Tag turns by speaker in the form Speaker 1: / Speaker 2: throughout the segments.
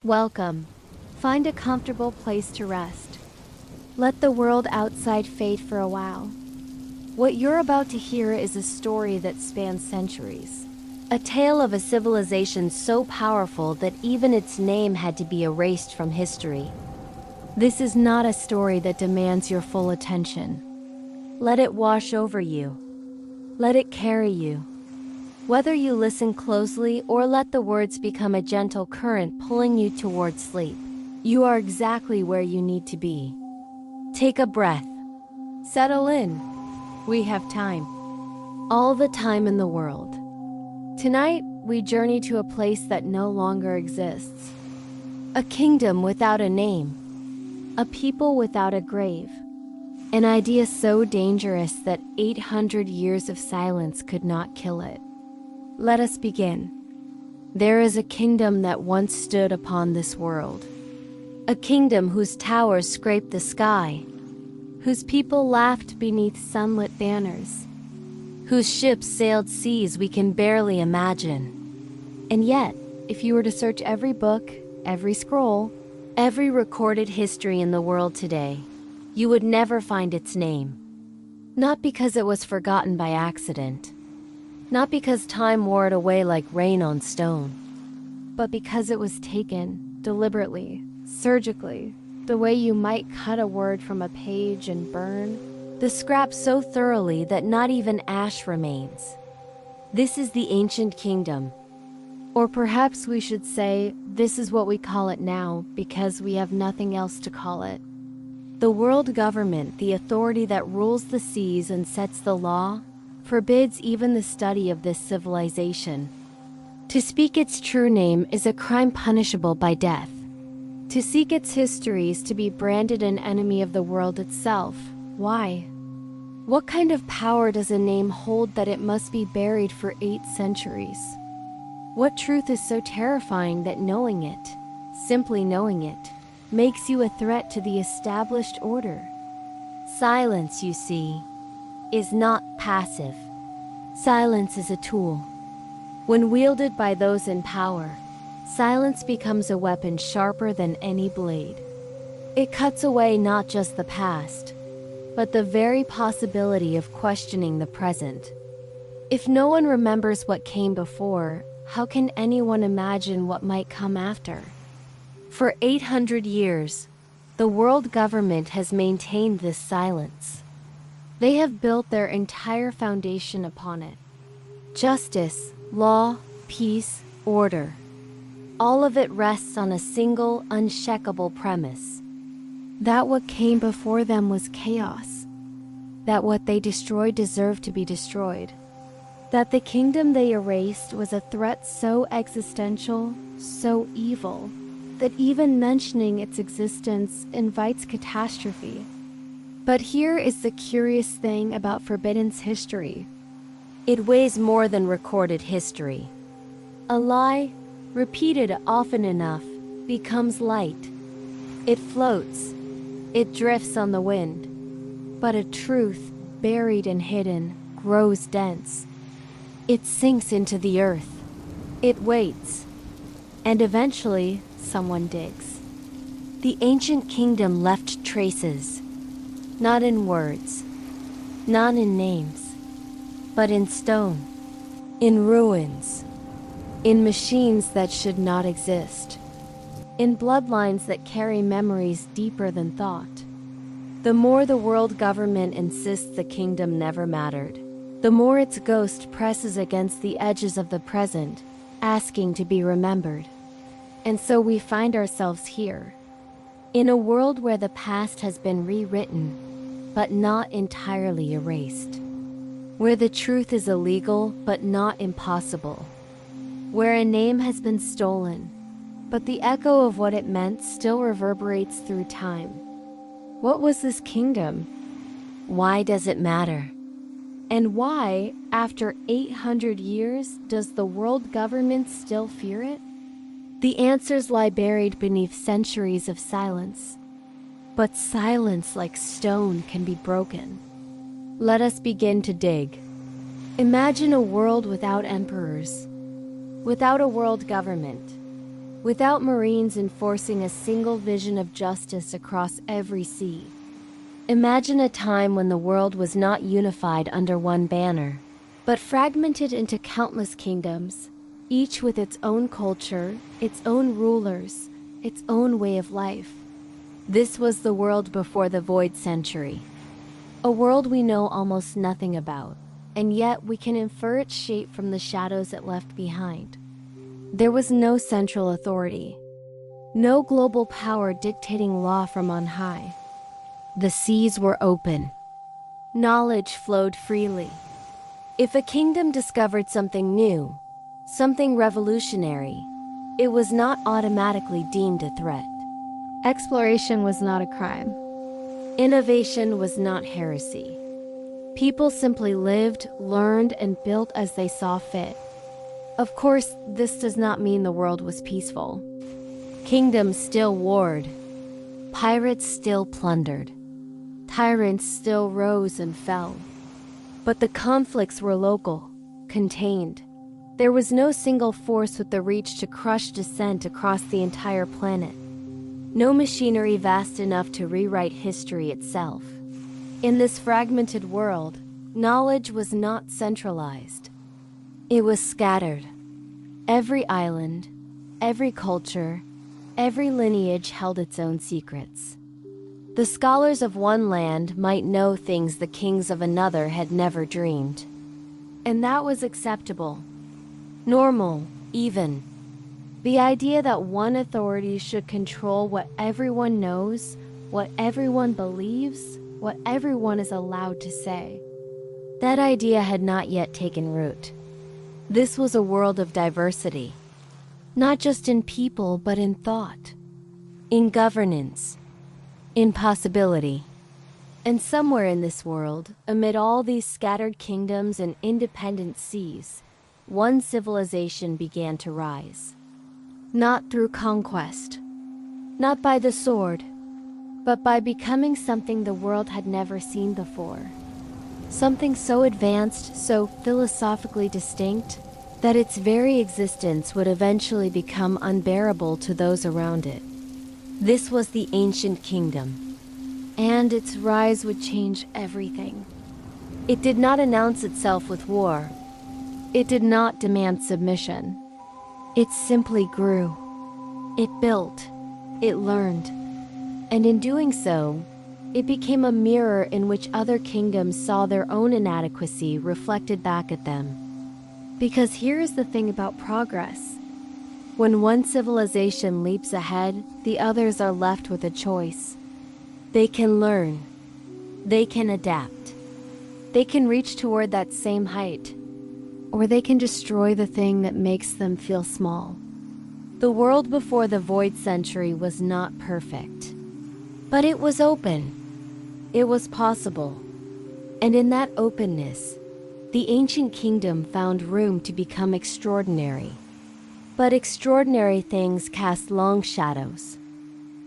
Speaker 1: Welcome. Find a comfortable place to rest. Let the world outside fade for a while. What you're about to hear is a story that spans centuries. A tale of a civilization so powerful that even its name had to be erased from history. This is not a story that demands your full attention. Let it wash over you. Let it carry you. Whether you listen closely or let the words become a gentle current pulling you towards sleep, you are exactly where you need to be. Take a breath. Settle in. We have time. All the time in the world. Tonight, we journey to a place that no longer exists. A kingdom without a name. A people without a grave. An idea so dangerous that 800 years of silence could not kill it. Let us begin. There is a kingdom that once stood upon this world. A kingdom whose towers scraped the sky, whose people laughed beneath sunlit banners, whose ships sailed seas we can barely imagine. And yet, if you were to search every book, every scroll, every recorded history in the world today, you would never find its name. Not because it was forgotten by accident. Not because time wore it away like rain on stone, but because it was taken deliberately, surgically, the way you might cut a word from a page and burn the scrap so thoroughly that not even ash remains. This is the ancient kingdom. Or perhaps we should say, this is what we call it now because we have nothing else to call it. The world government, the authority that rules the seas and sets the law, forbids even the study of this civilization. To speak its true name is a crime punishable by death. To seek its history is to be branded an enemy of the world itself. Why? What kind of power does a name hold that it must be buried for 8 centuries? What truth is so terrifying that knowing it, simply knowing it, makes you a threat to the established order? Silence, you see, is not passive. Silence is a tool. When wielded by those in power, silence becomes a weapon sharper than any blade. It cuts away not just the past, but the very possibility of questioning the present. If no one remembers what came before, how can anyone imagine what might come after? For 800 years, the world government has maintained this silence. They have built their entire foundation upon it. Justice, law, peace, order. All of it rests on a single, unshakable premise. That what came before them was chaos. That what they destroyed deserved to be destroyed. That the kingdom they erased was a threat so existential, so evil, that even mentioning its existence invites catastrophe. But here is the curious thing about Forbidden's history. It weighs more than recorded history. A lie, repeated often enough, becomes light. It floats. It drifts on the wind. But a truth, buried and hidden, grows dense. It sinks into the earth. It waits. And eventually, someone digs. The ancient kingdom left traces. Not in words, not in names, but in stone, in ruins, in machines that should not exist, in bloodlines that carry memories deeper than thought. The more the world government insists the kingdom never mattered, the more its ghost presses against the edges of the present, asking to be remembered. And so we find ourselves here, in a world where the past has been rewritten, but not entirely erased. Where the truth is illegal, but not impossible. Where a name has been stolen, but the echo of what it meant still reverberates through time. What was this kingdom? Why does it matter? And why, after 800 years, does the world government still fear it? The answers lie buried beneath centuries of silence. But silence, like stone, can be broken. Let us begin to dig. Imagine a world without emperors, without a world government, without marines enforcing a single vision of justice across every sea. Imagine a time when the world was not unified under one banner, but fragmented into countless kingdoms, each with its own culture, its own rulers, its own way of life. This was the world before the Void Century, a world we know almost nothing about, and yet we can infer its shape from the shadows it left behind. There was no central authority, no global power dictating law from on high. The seas were open. Knowledge flowed freely. If a kingdom discovered something new, something revolutionary, it was not automatically deemed a threat. Exploration was not a crime. Innovation was not heresy. People simply lived, learned, and built as they saw fit. Of course, this does not mean the world was peaceful. Kingdoms still warred. Pirates still plundered. Tyrants still rose and fell. But the conflicts were local, contained. There was no single force with the reach to crush dissent across the entire planet. No machinery vast enough to rewrite history itself. In this fragmented world, knowledge was not centralized. It was scattered. Every island, every culture, every lineage held its own secrets. The scholars of one land might know things the kings of another had never dreamed. And that was acceptable. Normal, even. The idea that one authority should control what everyone knows, what everyone believes, what everyone is allowed to say. That idea had not yet taken root. This was a world of diversity, not just in people, but in thought, in governance, in possibility. And somewhere in this world, amid all these scattered kingdoms and independent seas, one civilization began to rise. Not through conquest, not by the sword, but by becoming something the world had never seen before. Something so advanced, so philosophically distinct, that its very existence would eventually become unbearable to those around it. This was the ancient kingdom, and its rise would change everything. It did not announce itself with war. It did not demand submission. It simply grew. It built. It learned. And in doing so, it became a mirror in which other kingdoms saw their own inadequacy reflected back at them. Because here is the thing about progress. When one civilization leaps ahead, the others are left with a choice. They can learn. They can adapt. They can reach toward that same height. Or they can destroy the thing that makes them feel small. The world before the Void Century was not perfect. But it was open. It was possible. And in that openness, the ancient kingdom found room to become extraordinary. But extraordinary things cast long shadows.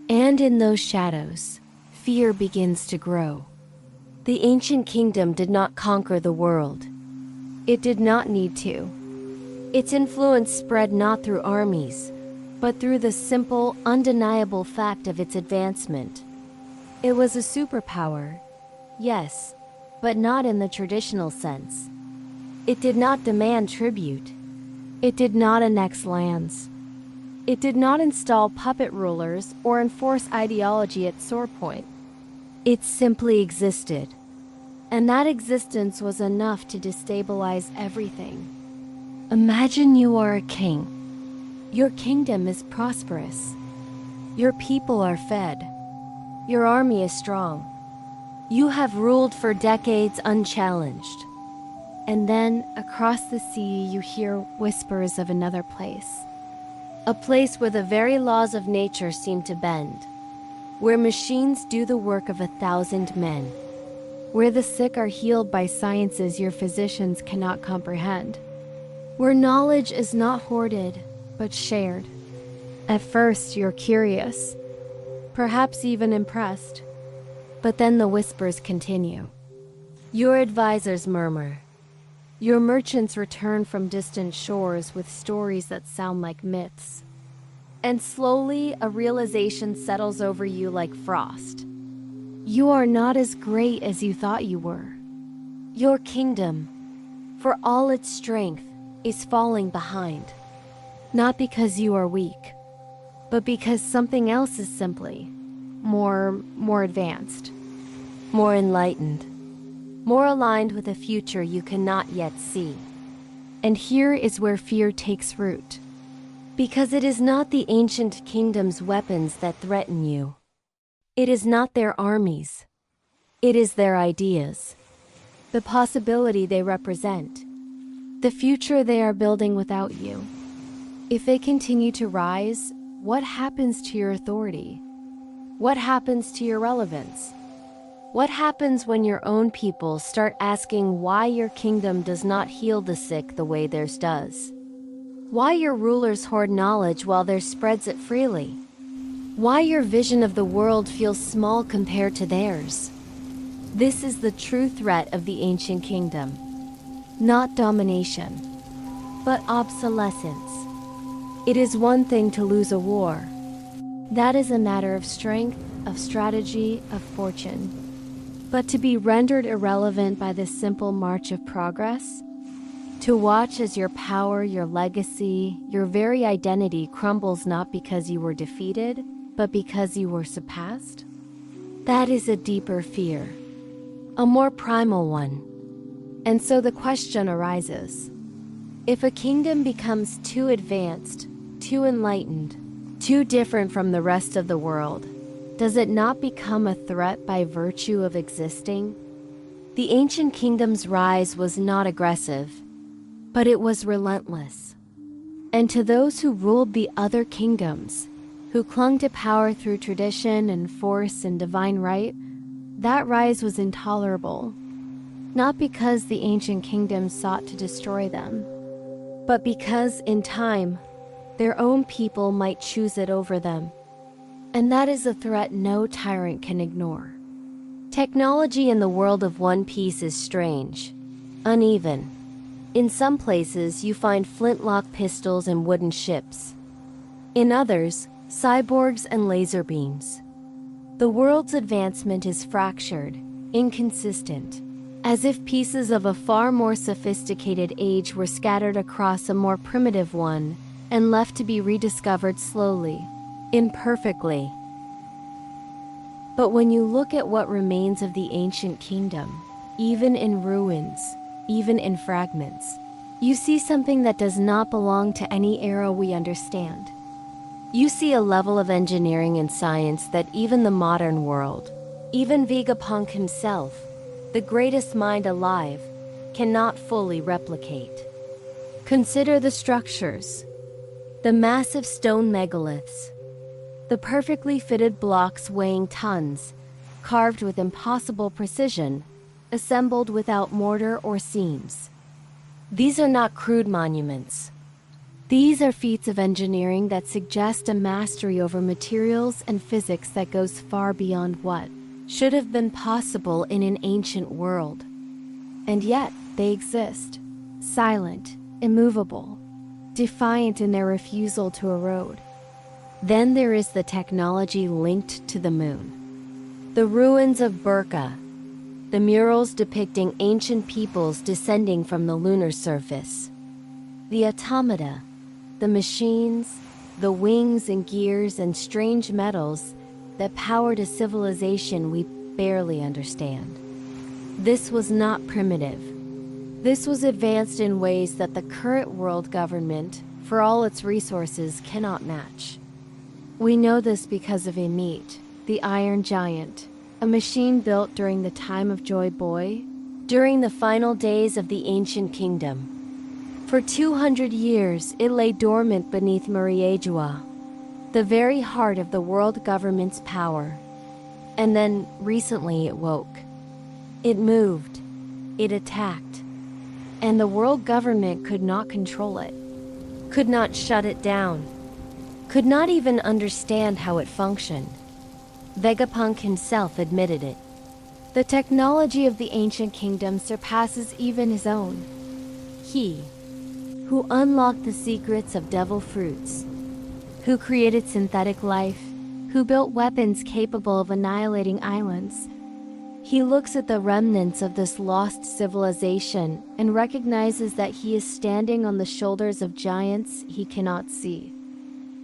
Speaker 1: And in those shadows, fear begins to grow. The ancient kingdom did not conquer the world. It did not need to. Its influence spread not through armies, but through the simple, undeniable fact of its advancement. It was a superpower, yes, but not in the traditional sense. It did not demand tribute. It did not annex lands. It did not install puppet rulers or enforce ideology at sore point. It simply existed. And that existence was enough to destabilize everything. Imagine you are a king. Your kingdom is prosperous. Your people are fed. Your army is strong. You have ruled for decades unchallenged. And then, across the sea, you hear whispers of another place. A place where the very laws of nature seem to bend. Where machines do the work of 1,000 men. Where the sick are healed by sciences your physicians cannot comprehend. Where knowledge is not hoarded, but shared. At first, you're curious, perhaps even impressed. But then the whispers continue. Your advisors murmur. Your merchants return from distant shores with stories that sound like myths. And slowly, a realization settles over you like frost. You are not as great as you thought you were. Your kingdom, for all its strength, is falling behind. Not because you are weak, but because something else is simply more advanced, more enlightened, more aligned with a future you cannot yet see. And here is where fear takes root. Because it is not the ancient kingdom's weapons that threaten you. It is not their armies. It is their ideas. The possibility they represent. The future they are building without you. If they continue to rise, what happens to your authority? What happens to your relevance? What happens when your own people start asking why your kingdom does not heal the sick the way theirs does? Why your rulers hoard knowledge while theirs spreads it freely? Why your vision of the world feels small compared to theirs? This is the true threat of the ancient kingdom. Not domination, but obsolescence. It is one thing to lose a war. That is a matter of strength, of strategy, of fortune. But to be rendered irrelevant by this simple march of progress? To watch as your power, your legacy, your very identity crumbles not because you were defeated, but because you were surpassed? That is a deeper fear, a more primal one. And so the question arises, if a kingdom becomes too advanced, too enlightened, too different from the rest of the world, does it not become a threat by virtue of existing? The ancient kingdom's rise was not aggressive, but it was relentless. And to those who ruled the other kingdoms, who clung to power through tradition and force and divine right, that rise was intolerable. Not because the ancient kingdoms sought to destroy them, but because, in time, their own people might choose it over them. And that is a threat no tyrant can ignore. Technology in the world of One Piece is strange, uneven. In some places, you find flintlock pistols and wooden ships. In others, cyborgs and laser beams. The world's advancement is fractured, inconsistent, as if pieces of a far more sophisticated age were scattered across a more primitive one and left to be rediscovered slowly, imperfectly. But when you look at what remains of the ancient kingdom, even in ruins, even in fragments, you see something that does not belong to any era we understand. You see a level of engineering and science that even the modern world, even Vegapunk himself, the greatest mind alive, cannot fully replicate. Consider the structures, the massive stone megaliths, the perfectly fitted blocks weighing tons, carved with impossible precision, assembled without mortar or seams. These are not crude monuments. These are feats of engineering that suggest a mastery over materials and physics that goes far beyond what should have been possible in an ancient world. And yet, they exist, silent, immovable, defiant in their refusal to erode. Then there is the technology linked to the moon. The ruins of Burka, the murals depicting ancient peoples descending from the lunar surface. The automata, the machines, the wings and gears and strange metals that powered a civilization we barely understand. This was not primitive. This was advanced in ways that the current world government, for all its resources, cannot match. We know this because of Ymit, the Iron Giant, a machine built during the time of Joy Boy, during the final days of the ancient kingdom. For 200 years, it lay dormant beneath Mariejua, the very heart of the world government's power. And then, recently, it woke. It moved. It attacked. And the world government could not control it, could not shut it down, could not even understand how it functioned. Vegapunk himself admitted it. The technology of the ancient kingdom surpasses even his own. He, who unlocked the secrets of devil fruits, who created synthetic life, who built weapons capable of annihilating islands. He looks at the remnants of this lost civilization and recognizes that he is standing on the shoulders of giants he cannot see.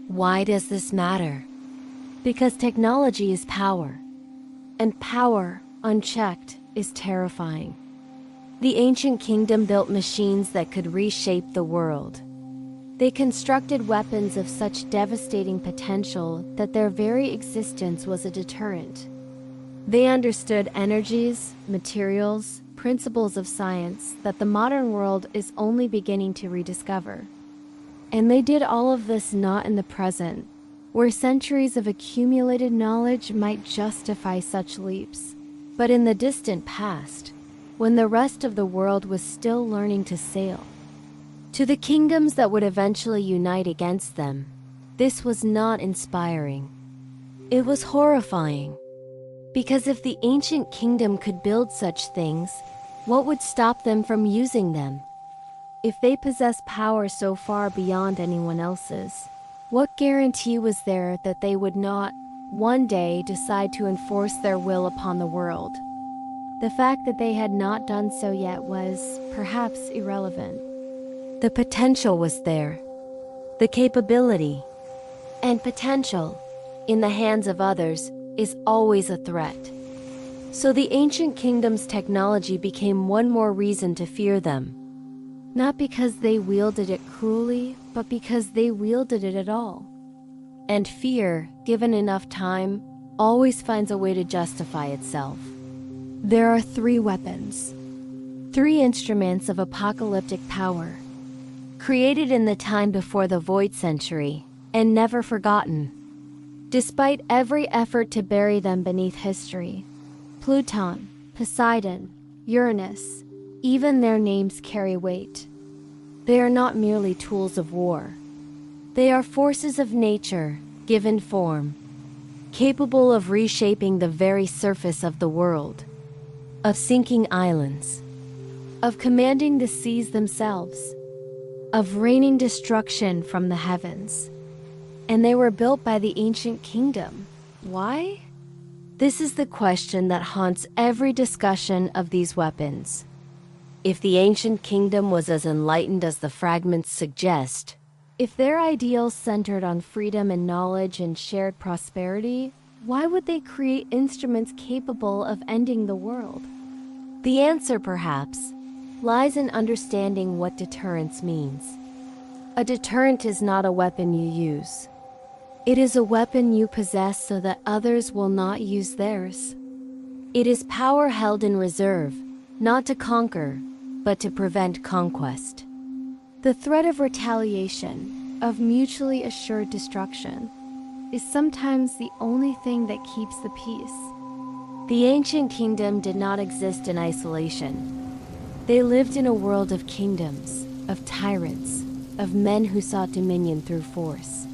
Speaker 1: Why does this matter? Because technology is power, and power, unchecked, is terrifying. The ancient kingdom built machines that could reshape the world. They constructed weapons of such devastating potential that their very existence was a deterrent. They understood energies, materials, principles of science that the modern world is only beginning to rediscover. And they did all of this not in the present, where centuries of accumulated knowledge might justify such leaps, but in the distant past, when the rest of the world was still learning to sail. To the kingdoms that would eventually unite against them, this was not inspiring. It was horrifying. Because if the ancient kingdom could build such things, what would stop them from using them? If they possess power so far beyond anyone else's, what guarantee was there that they would not, one day, decide to enforce their will upon the world? The fact that they had not done so yet was, perhaps, irrelevant. The potential was there. The capability. And potential, in the hands of others, is always a threat. So the ancient kingdom's technology became one more reason to fear them. Not because they wielded it cruelly, but because they wielded it at all. And fear, given enough time, always finds a way to justify itself. There are 3 weapons. 3 instruments of apocalyptic power. Created in the time before the Void Century, and never forgotten. Despite every effort to bury them beneath history, Pluton, Poseidon, Uranus, even their names carry weight. They are not merely tools of war. They are forces of nature, given form, capable of reshaping the very surface of the world, of sinking islands, of commanding the seas themselves, of raining destruction from the heavens. And they were built by the ancient kingdom. Why? This is the question that haunts every discussion of these weapons. If the ancient kingdom was as enlightened as the fragments suggest, if their ideals centered on freedom and knowledge and shared prosperity, why would they create instruments capable of ending the world? The answer, perhaps, lies in understanding what deterrence means. A deterrent is not a weapon you use. It is a weapon you possess so that others will not use theirs. It is power held in reserve, not to conquer, but to prevent conquest. The threat of retaliation, of mutually assured destruction, is sometimes the only thing that keeps the peace. The ancient kingdom did not exist in isolation. They lived in a world of kingdoms, of tyrants, of men who sought dominion through force.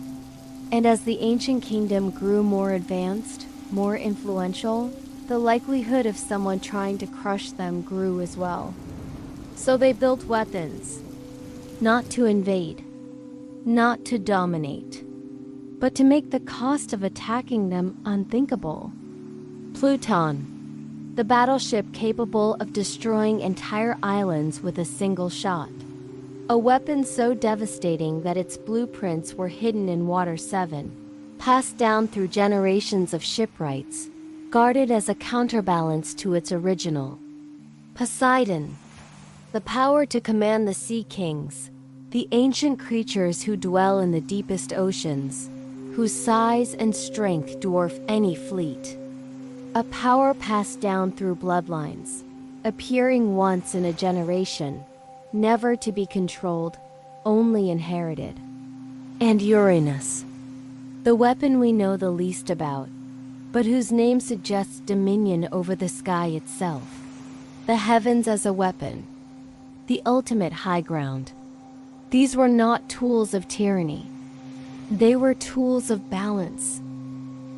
Speaker 1: And as the ancient kingdom grew more advanced, more influential, the likelihood of someone trying to crush them grew as well. So they built weapons, not to invade, not to dominate, but to make the cost of attacking them unthinkable. Pluton, the battleship capable of destroying entire islands with a single shot. A weapon so devastating that its blueprints were hidden in Water 7, passed down through generations of shipwrights, guarded as a counterbalance to its original. Poseidon, the power to command the sea kings, the ancient creatures who dwell in the deepest oceans, whose size and strength dwarf any fleet. A power passed down through bloodlines, appearing once in a generation, never to be controlled, only inherited. And Uranus, the weapon we know the least about, but whose name suggests dominion over the sky itself. The heavens as a weapon, the ultimate high ground. These were not tools of tyranny. They were tools of balance.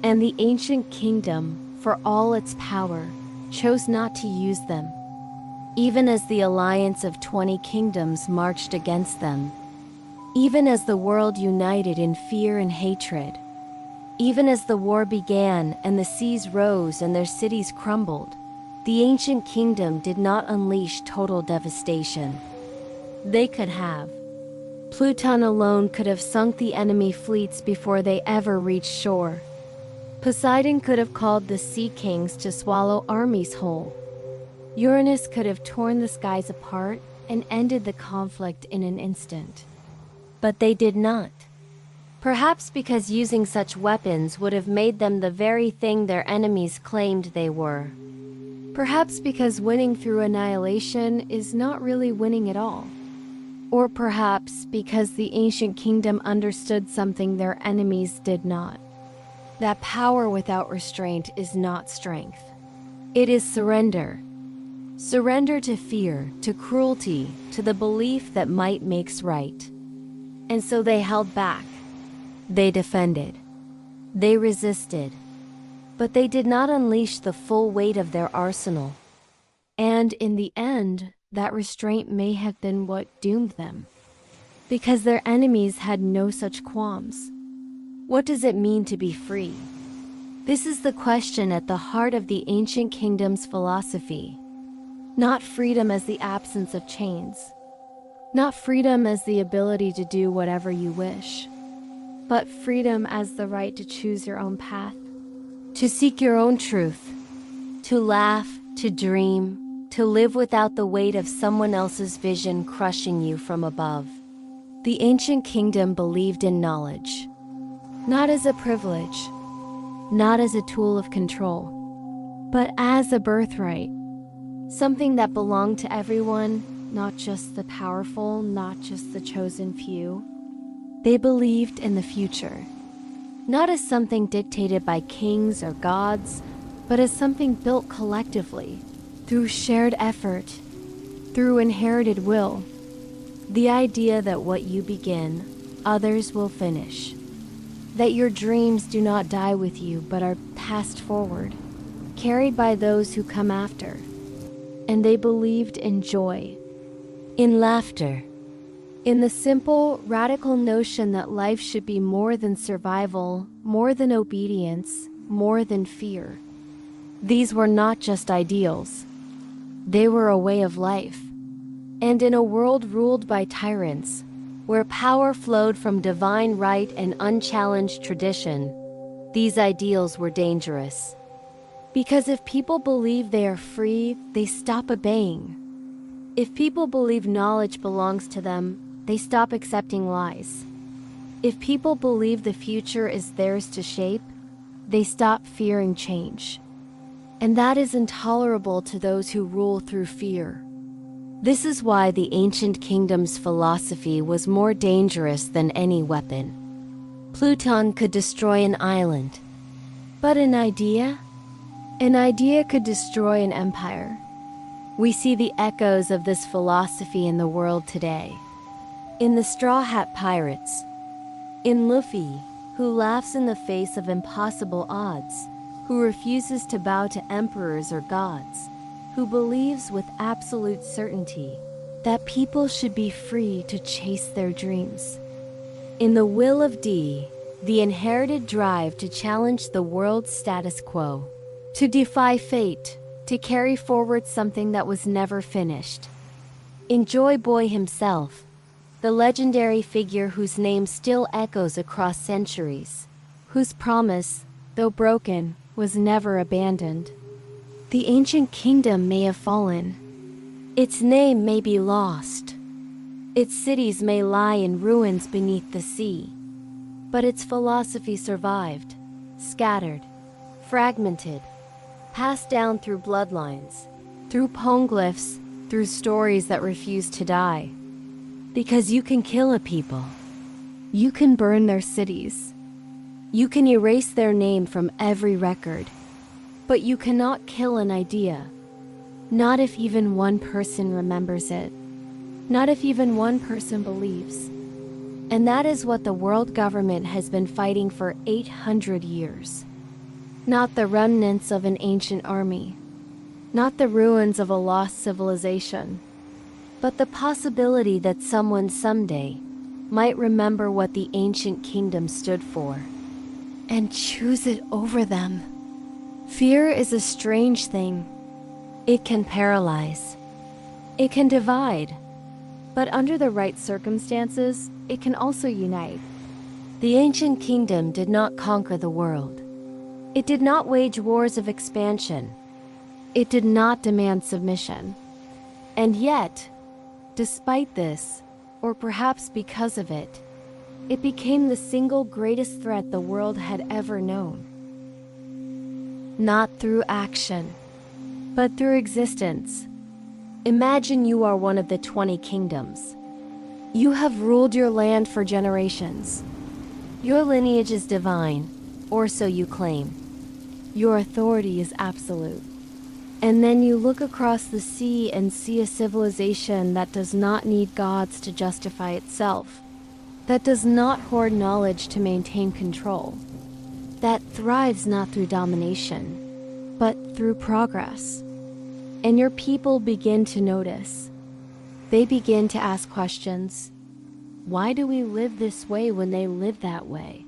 Speaker 1: And the ancient kingdom, for all its power, chose not to use them. Even as the alliance of 20 kingdoms marched against them, Even as the world united in fear and hatred, even as the war began and the seas rose and their cities crumbled, the ancient kingdom did not unleash total devastation. They could have. Pluton alone could have sunk the enemy fleets before they ever reached shore. Poseidon could have called the sea kings to swallow armies whole. Uranus could have torn the skies apart and ended the conflict in an instant. But they did not. Perhaps because using such weapons would have made them the very thing their enemies claimed they were. Perhaps because winning through annihilation is not really winning at all. Or perhaps because the ancient kingdom understood something their enemies did not. That power without restraint is not strength. It is surrender. Surrender to fear, to cruelty, to the belief that might makes right. And so they held back. They defended. They resisted. But they did not unleash the full weight of their arsenal. And in the end, that restraint may have been what doomed them. Because their enemies had no such qualms. What does it mean to be free? This is the question at the heart of the ancient kingdom's philosophy. Not freedom as the absence of chains. Not freedom as the ability to do whatever you wish. But freedom as the right to choose your own path. To seek your own truth. To laugh, to dream, to live without the weight of someone else's vision crushing you from above. The ancient kingdom believed in knowledge. Not as a privilege, not as a tool of control, but as a birthright. Something that belonged to everyone, not just the powerful, not just the chosen few. They believed in the future, not as something dictated by kings or gods, but as something built collectively, through shared effort, through inherited will. The idea that what you begin, others will finish. That your dreams do not die with you, but are passed forward, carried by those who come after. And they believed in joy, in laughter, in the simple, radical notion that life should be more than survival, more than obedience, more than fear. These were not just ideals. They were a way of life. And in a world ruled by tyrants, where power flowed from divine right and unchallenged tradition, these ideals were dangerous. Because if people believe they are free, they stop obeying. If people believe knowledge belongs to them, they stop accepting lies. If people believe the future is theirs to shape, they stop fearing change. And that is intolerable to those who rule through fear. This is why the ancient kingdom's philosophy was more dangerous than any weapon. Pluton could destroy an island, but an idea could destroy an empire. We see the echoes of this philosophy in the world today. In the Straw Hat Pirates, in Luffy, who laughs in the face of impossible odds, who refuses to bow to emperors or gods, who believes with absolute certainty that people should be free to chase their dreams. In the Will of D, the inherited drive to challenge the world's status quo, to defy fate, to carry forward something that was never finished. In Joy Boy himself, the legendary figure whose name still echoes across centuries, whose promise, though broken, was never abandoned. The ancient kingdom may have fallen. Its name may be lost. Its cities may lie in ruins beneath the sea. But its philosophy survived, scattered, fragmented, passed down through bloodlines, through poneglyphs, through stories that refuse to die. Because you can kill a people. You can burn their cities. You can erase their name from every record. But you cannot kill an idea. Not if even one person remembers it. Not if even one person believes. And that is what the world government has been fighting for 800 years. Not the remnants of an ancient army. Not the ruins of a lost civilization. But the possibility that someone someday, might remember what the ancient kingdom stood for and choose it over them. Fear is a strange thing. It can paralyze. It can divide. But under the right circumstances, it can also unite. The ancient kingdom did not conquer the world. It did not wage wars of expansion. It did not demand submission. And yet, despite this, or perhaps because of it, it became the single greatest threat the world had ever known. Not through action, but through existence. Imagine you are one of the 20 kingdoms. You have ruled your land for generations. Your lineage is divine, or so you claim. Your authority is absolute. And then you look across the sea and see a civilization that does not need gods to justify itself, that does not hoard knowledge to maintain control, that thrives not through domination, but through progress. And your people begin to notice. They begin to ask questions. Why do we live this way when they live that way?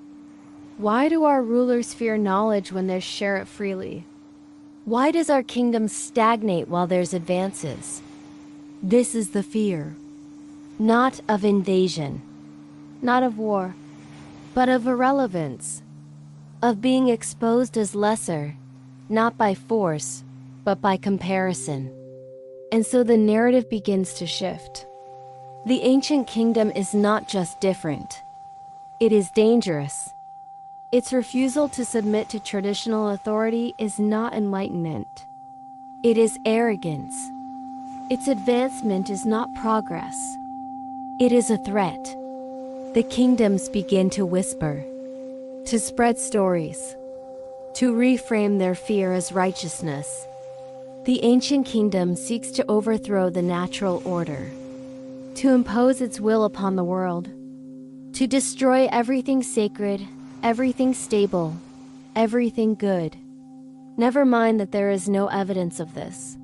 Speaker 1: Why do our rulers fear knowledge when they share it freely? Why does our kingdom stagnate while there's advances? This is the fear, not of invasion, not of war, but of irrelevance, of being exposed as lesser, not by force, but by comparison. And so the narrative begins to shift. The ancient kingdom is not just different. It is dangerous. Its refusal to submit to traditional authority is not enlightenment. It is arrogance. Its advancement is not progress. It is a threat. The kingdoms begin to whisper, to spread stories, to reframe their fear as righteousness. The ancient kingdom seeks to overthrow the natural order, to impose its will upon the world, to destroy everything sacred, everything stable, everything good. Never mind that there is no evidence of this.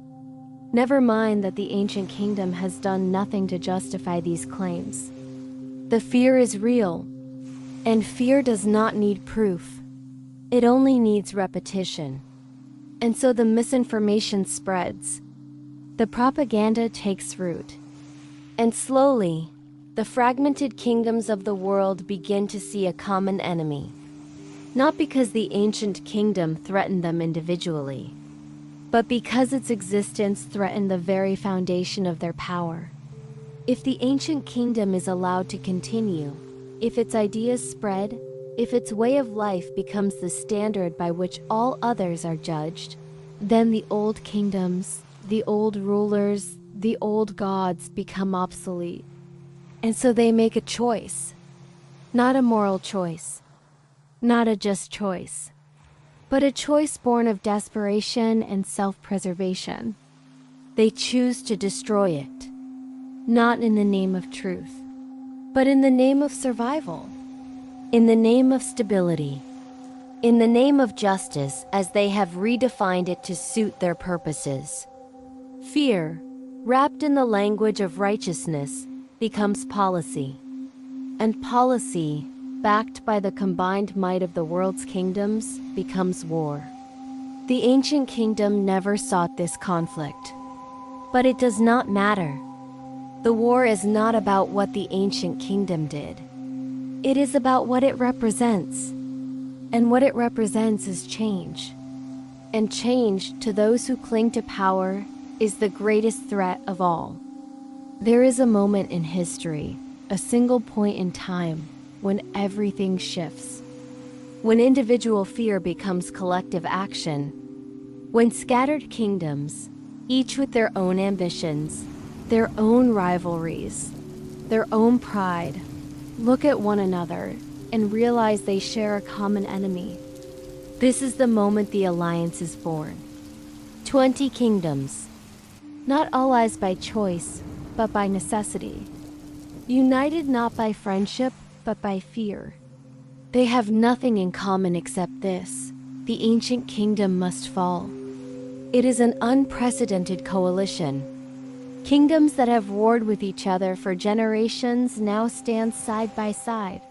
Speaker 1: Never mind that the ancient kingdom has done nothing to justify these claims. The fear is real, and fear does not need proof. It only needs repetition. And so the misinformation spreads. The propaganda takes root. And slowly, the fragmented kingdoms of the world begin to see a common enemy. Not because the ancient kingdom threatened them individually, but because its existence threatened the very foundation of their power. If the ancient kingdom is allowed to continue, if its ideas spread, if its way of life becomes the standard by which all others are judged, then the old kingdoms, the old rulers, the old gods become obsolete. And so they make a choice. Not a moral choice. Not a just choice. But a choice born of desperation and self-preservation. They choose to destroy it. Not in the name of truth, but in the name of survival. In the name of stability. In the name of justice, as they have redefined it to suit their purposes. Fear, wrapped in the language of righteousness, becomes policy. And policy, backed by the combined might of the world's kingdoms, becomes war. The ancient kingdom never sought this conflict. But it does not matter. The war is not about what the ancient kingdom did. It is about what it represents. And what it represents is change. And change, to those who cling to power, is the greatest threat of all. There is a moment in history, a single point in time, when everything shifts. When individual fear becomes collective action. When scattered kingdoms, each with their own ambitions, their own rivalries, their own pride, look at one another and realize they share a common enemy. This is the moment the alliance is born. 20 kingdoms, not allies by choice, but by necessity. United not by friendship, but by fear. They have nothing in common except this: the ancient kingdom must fall. It is an unprecedented coalition. Kingdoms that have warred with each other for generations now stand side by side.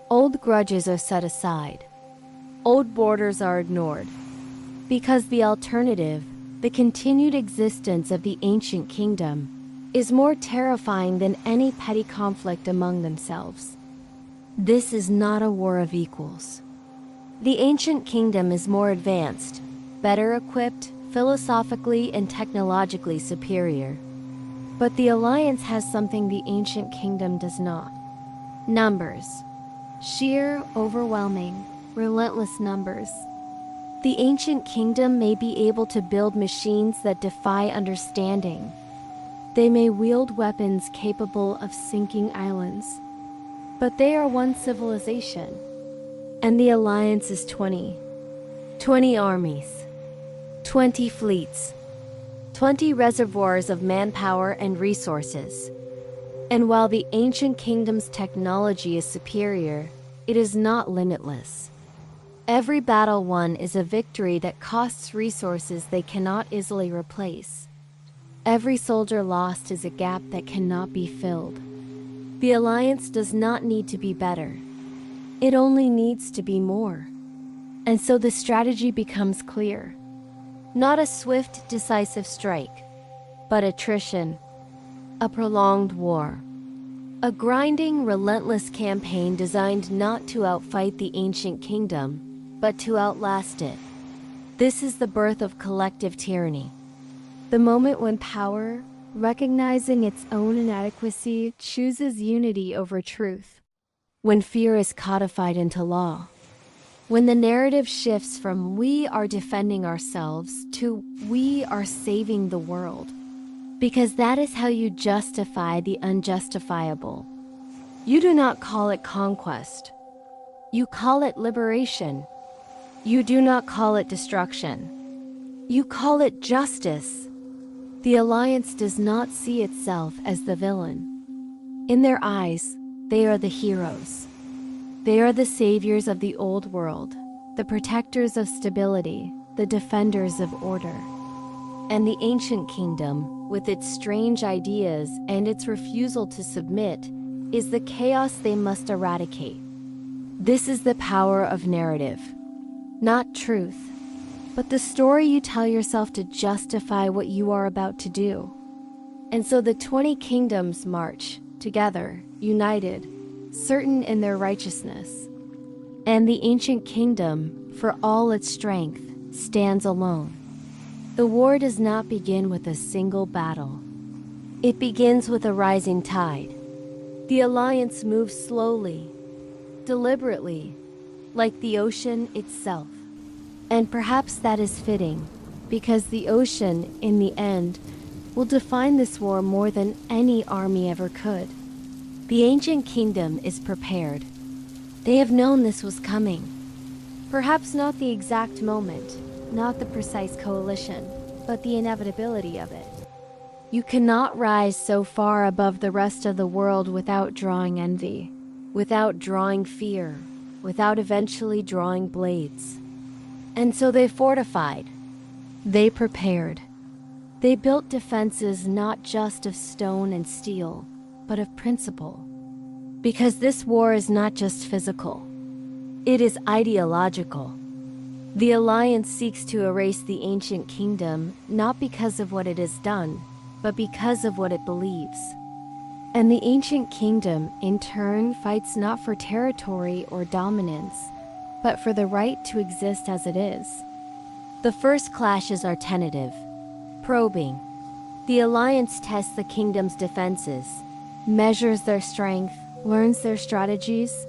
Speaker 1: Old grudges are set aside. Old borders are ignored. Because the alternative, the continued existence of the ancient kingdom, is more terrifying than any petty conflict among themselves. This is not a war of equals. The ancient kingdom is more advanced, better equipped, philosophically and technologically superior. But the Alliance has something the ancient kingdom does not. Numbers. Sheer, overwhelming, relentless numbers. The ancient kingdom may be able to build machines that defy understanding. They may wield weapons capable of sinking islands. But they are one civilization. And the Alliance is 20. 20 armies. 20 fleets. 20 reservoirs of manpower and resources. And while the ancient kingdom's technology is superior, it is not limitless. Every battle won is a victory that costs resources they cannot easily replace. Every soldier lost is a gap that cannot be filled. The Alliance does not need to be better. It only needs to be more. And so the strategy becomes clear. Not a swift, decisive strike, but attrition, a prolonged war. A grinding, relentless campaign designed not to outfight the ancient kingdom, but to outlast it. This is the birth of collective tyranny. The moment when power, recognizing its own inadequacy, chooses unity over truth. When fear is codified into law. When the narrative shifts from "we are defending ourselves" to "we are saving the world." Because that is how you justify the unjustifiable. You do not call it conquest. You call it liberation. You do not call it destruction. You call it justice. The Alliance does not see itself as the villain. In their eyes, they are the heroes. They are the saviors of the old world, the protectors of stability, the defenders of order. And the ancient kingdom, with its strange ideas and its refusal to submit, is the chaos they must eradicate. This is the power of narrative. Not truth, but the story you tell yourself to justify what you are about to do. And so the 20 kingdoms march, together, united, certain in their righteousness. And the ancient kingdom, for all its strength, stands alone. The war does not begin with a single battle. It begins with a rising tide. The Alliance moves slowly, deliberately, like the ocean itself. And perhaps that is fitting, because the ocean, in the end, will define this war more than any army ever could. The ancient kingdom is prepared. They have known this was coming. Perhaps not the exact moment, not the precise coalition, but the inevitability of it. You cannot rise so far above the rest of the world without drawing envy, without drawing fear, without eventually drawing blades. And so they fortified. They prepared. They built defenses not just of stone and steel, but of principle. Because this war is not just physical. It is ideological. The Alliance seeks to erase the ancient kingdom not because of what it has done, but because of what it believes. And the ancient kingdom, in turn, fights not for territory or dominance, but for the right to exist as it is. The first clashes are tentative, probing. The Alliance tests the kingdom's defenses, measures their strength, learns their strategies,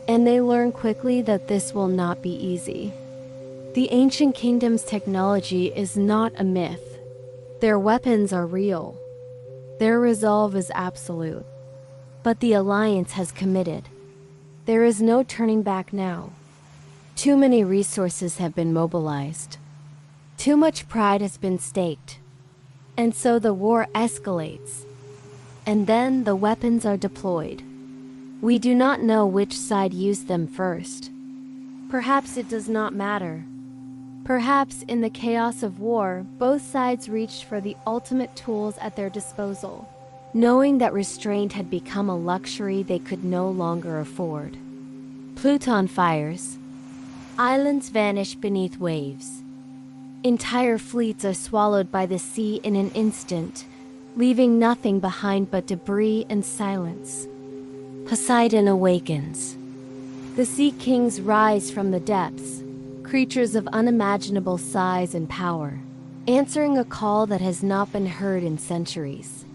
Speaker 1: and they learn quickly that this will not be easy. The ancient kingdom's technology is not a myth. Their weapons are real. Their resolve is absolute. But the Alliance has committed. There is no turning back now. Too many resources have been mobilized. Too much pride has been staked. And so the war escalates. And then the weapons are deployed. We do not know which side used them first. Perhaps it does not matter. Perhaps in the chaos of war, both sides reached for the ultimate tools at their disposal, knowing that restraint had become a luxury they could no longer afford. Pluton fires. Islands vanish beneath waves. Entire fleets are swallowed by the sea in an instant, leaving nothing behind but debris and silence. Poseidon awakens. The sea kings rise from the depths, creatures of unimaginable size and power, answering a call that has not been heard in centuries.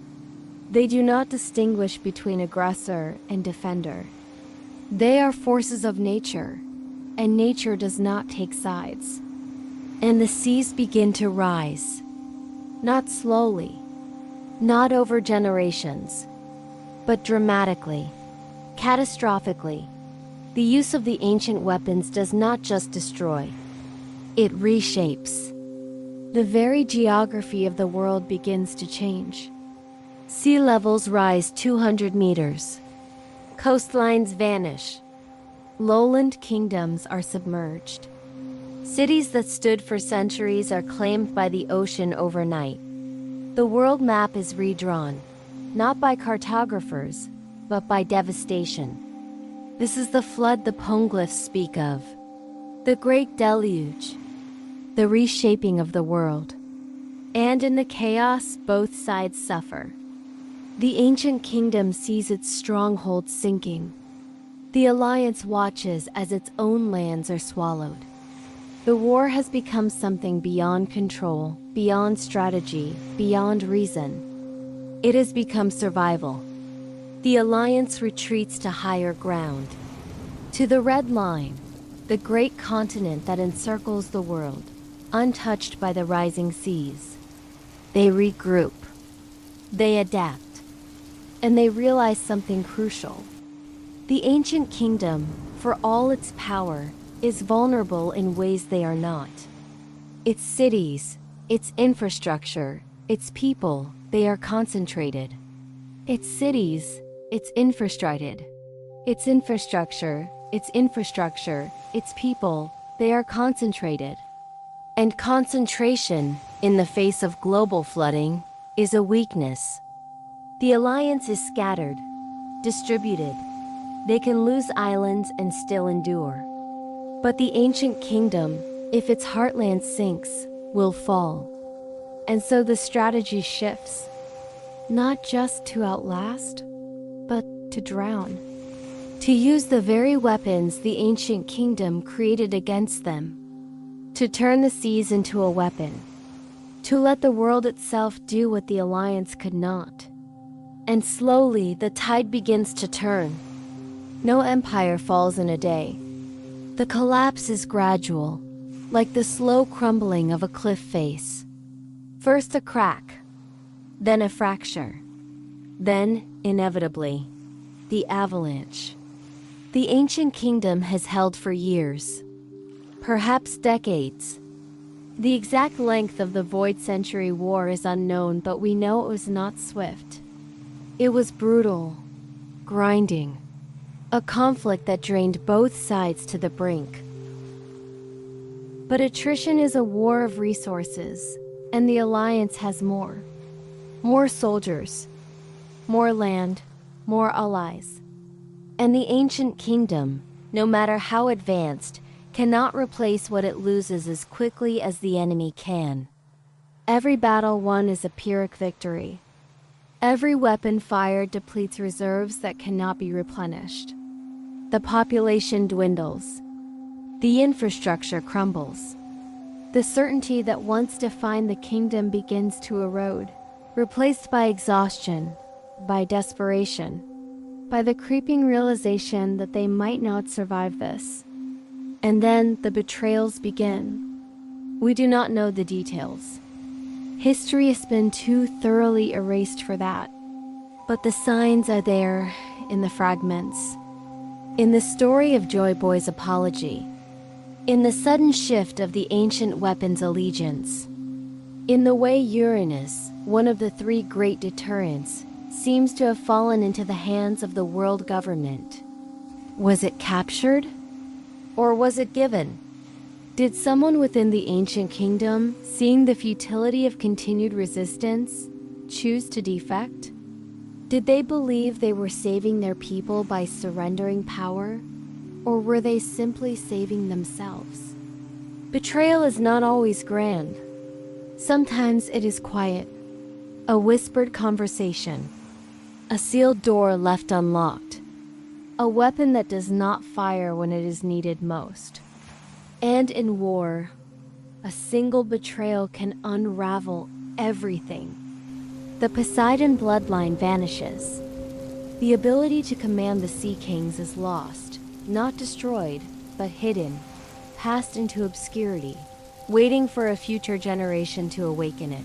Speaker 1: They do not distinguish between aggressor and defender. They are forces of nature, and nature does not take sides. And the seas begin to rise, not slowly, not over generations, but dramatically, catastrophically. The use of the ancient weapons does not just destroy, it reshapes. The very geography of the world begins to change. Sea levels rise 200 meters. Coastlines vanish. Lowland kingdoms are submerged. Cities that stood for centuries are claimed by the ocean overnight. The world map is redrawn, not by cartographers, but by devastation. This is the flood the poneglyphs speak of, the great deluge, the reshaping of the world. And in the chaos, both sides suffer. The ancient kingdom sees its stronghold sinking. The alliance watches as its own lands are swallowed. The war has become something beyond control, beyond strategy, beyond reason. It has become survival. The alliance retreats to higher ground. To the Red Line, the great continent that encircles the world, untouched by the rising seas. They regroup. They adapt. And they realize something crucial. The ancient kingdom, for all its power, is vulnerable in ways they are not. Its cities, its infrastructure, its people, they are concentrated. Its cities, its infrastructure, its people, they are concentrated. And concentration, in the face of global flooding, is a weakness. The alliance is scattered, distributed. They can lose islands and still endure. But the ancient kingdom, if its heartland sinks, will fall. And so the strategy shifts, not just to outlast, but to drown. To use the very weapons the ancient kingdom created against them. To turn the seas into a weapon. To let the world itself do what the alliance could not. And slowly the tide begins to turn. No empire falls in a day. The collapse is gradual, like the slow crumbling of a cliff face. First a crack, then a fracture, then, inevitably, the avalanche. The ancient kingdom has held for years, perhaps decades. The exact length of the Void Century War is unknown, but we know it was not swift. It was brutal, grinding, a conflict that drained both sides to the brink. But attrition is a war of resources, and the Alliance has more. More soldiers, more land, more allies. And the ancient kingdom, no matter how advanced, cannot replace what it loses as quickly as the enemy can. Every battle won is a Pyrrhic victory. Every weapon fired depletes reserves that cannot be replenished. The population dwindles. The infrastructure crumbles. The certainty that once defined the kingdom begins to erode, replaced by exhaustion, by desperation, by the creeping realization that they might not survive this. And then the betrayals begin. We do not know the details. History has been too thoroughly erased for that. But the signs are there in the fragments. In the story of Joy Boy's apology. In the sudden shift of the ancient weapon's allegiance. In the way Uranus, one of the three great deterrents, seems to have fallen into the hands of the world government. Was it captured? Or was it given? Did someone within the ancient kingdom, seeing the futility of continued resistance, choose to defect? Did they believe they were saving their people by surrendering power, or were they simply saving themselves? Betrayal is not always grand. Sometimes it is quiet, a whispered conversation, a sealed door left unlocked, a weapon that does not fire when it is needed most. And in war, a single betrayal can unravel everything. The Poseidon bloodline vanishes. The ability to command the Sea Kings is lost, not destroyed, but hidden, passed into obscurity, waiting for a future generation to awaken it.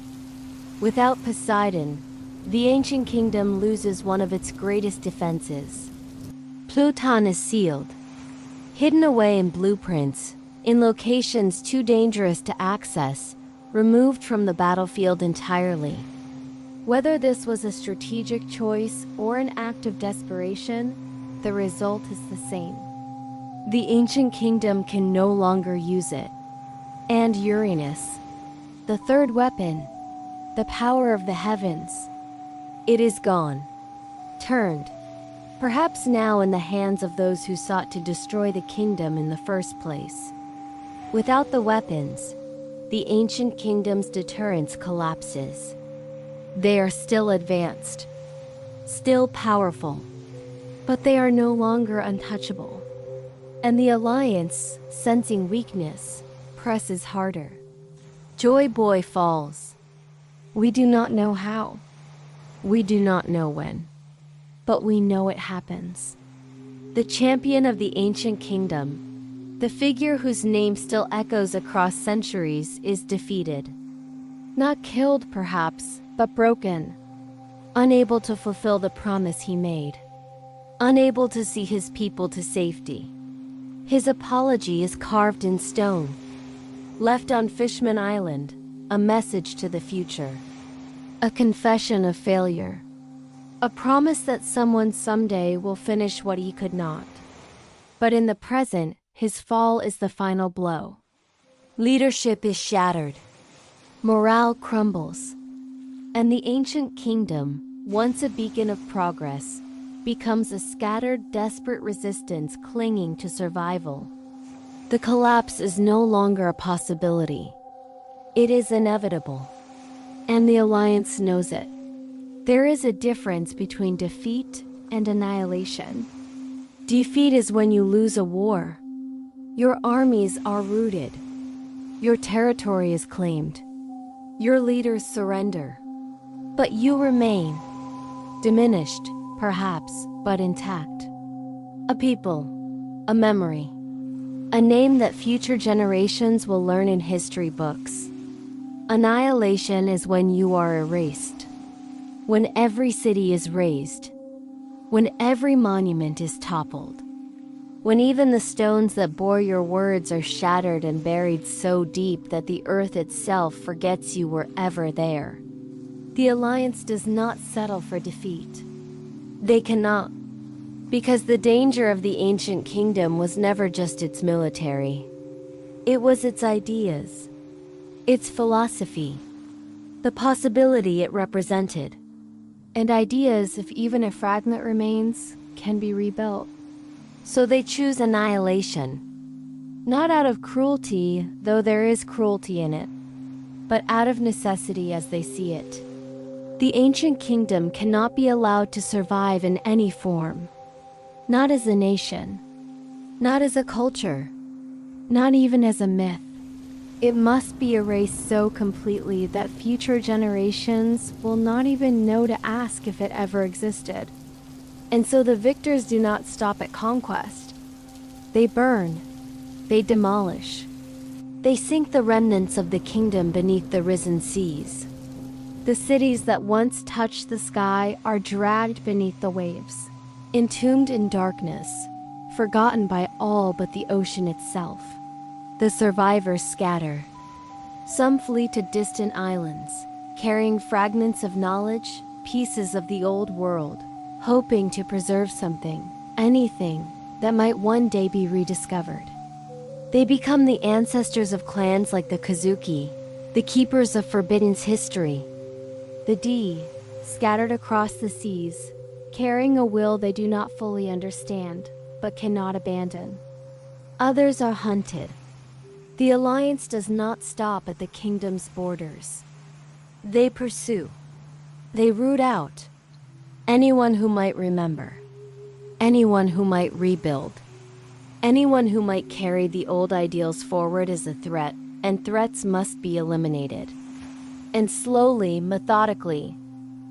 Speaker 1: Without Poseidon, the ancient kingdom loses one of its greatest defenses. Pluton is sealed, hidden away in blueprints, in locations too dangerous to access, removed from the battlefield entirely. Whether this was a strategic choice or an act of desperation, the result is the same. The ancient kingdom can no longer use it. And Uranus, the third weapon, the power of the heavens, it is gone, turned, perhaps now in the hands of those who sought to destroy the kingdom in the first place. Without the weapons, the ancient kingdom's deterrence collapses. They are still advanced, still powerful, but they are no longer untouchable. And the Alliance, sensing weakness, presses harder. Joy Boy falls. We do not know how. We do not know when. But we know it happens. The champion of the ancient kingdom, the figure whose name still echoes across centuries, is defeated. Not killed, perhaps, but broken. Unable to fulfill the promise he made. Unable to see his people to safety. His apology is carved in stone. Left on Fishman Island, a message to the future. A confession of failure. A promise that someone someday will finish what he could not. But in the present, his fall is the final blow. Leadership is shattered. Morale crumbles. And the ancient kingdom, once a beacon of progress, becomes a scattered, desperate resistance clinging to survival. The collapse is no longer a possibility. It is inevitable. And the Alliance knows it. There is a difference between defeat and annihilation. Defeat is when you lose a war. Your armies are routed. Your territory is claimed. Your leaders surrender. But you remain. Diminished, perhaps, but intact. A people, a memory, a name that future generations will learn in history books. Annihilation is when you are erased. When every city is razed. When every monument is toppled. When even the stones that bore your words are shattered and buried so deep that the earth itself forgets you were ever there. The Alliance does not settle for defeat. They cannot, because the danger of the ancient kingdom was never just its military. It was its ideas, its philosophy, the possibility it represented. And ideas, if even a fragment remains, can be rebuilt. So they choose annihilation, not out of cruelty, though there is cruelty in it, but out of necessity as they see it. The ancient kingdom cannot be allowed to survive in any form, not as a nation, not as a culture, not even as a myth. It must be erased so completely that future generations will not even know to ask if it ever existed. And so the victors do not stop at conquest. They burn. They demolish. They sink the remnants of the kingdom beneath the risen seas. The cities that once touched the sky are dragged beneath the waves, entombed in darkness, forgotten by all but the ocean itself. The survivors scatter. Some flee to distant islands, carrying fragments of knowledge, pieces of the old world, hoping to preserve something, anything, that might one day be rediscovered. They become the ancestors of clans like the Kazuki, the keepers of Forbidden's history. The D, scattered across the seas, carrying a will they do not fully understand, but cannot abandon. Others are hunted. The alliance does not stop at the kingdom's borders. They pursue. They root out anyone who might remember, anyone who might rebuild, anyone who might carry the old ideals forward as a threat, and threats must be eliminated. And slowly, methodically,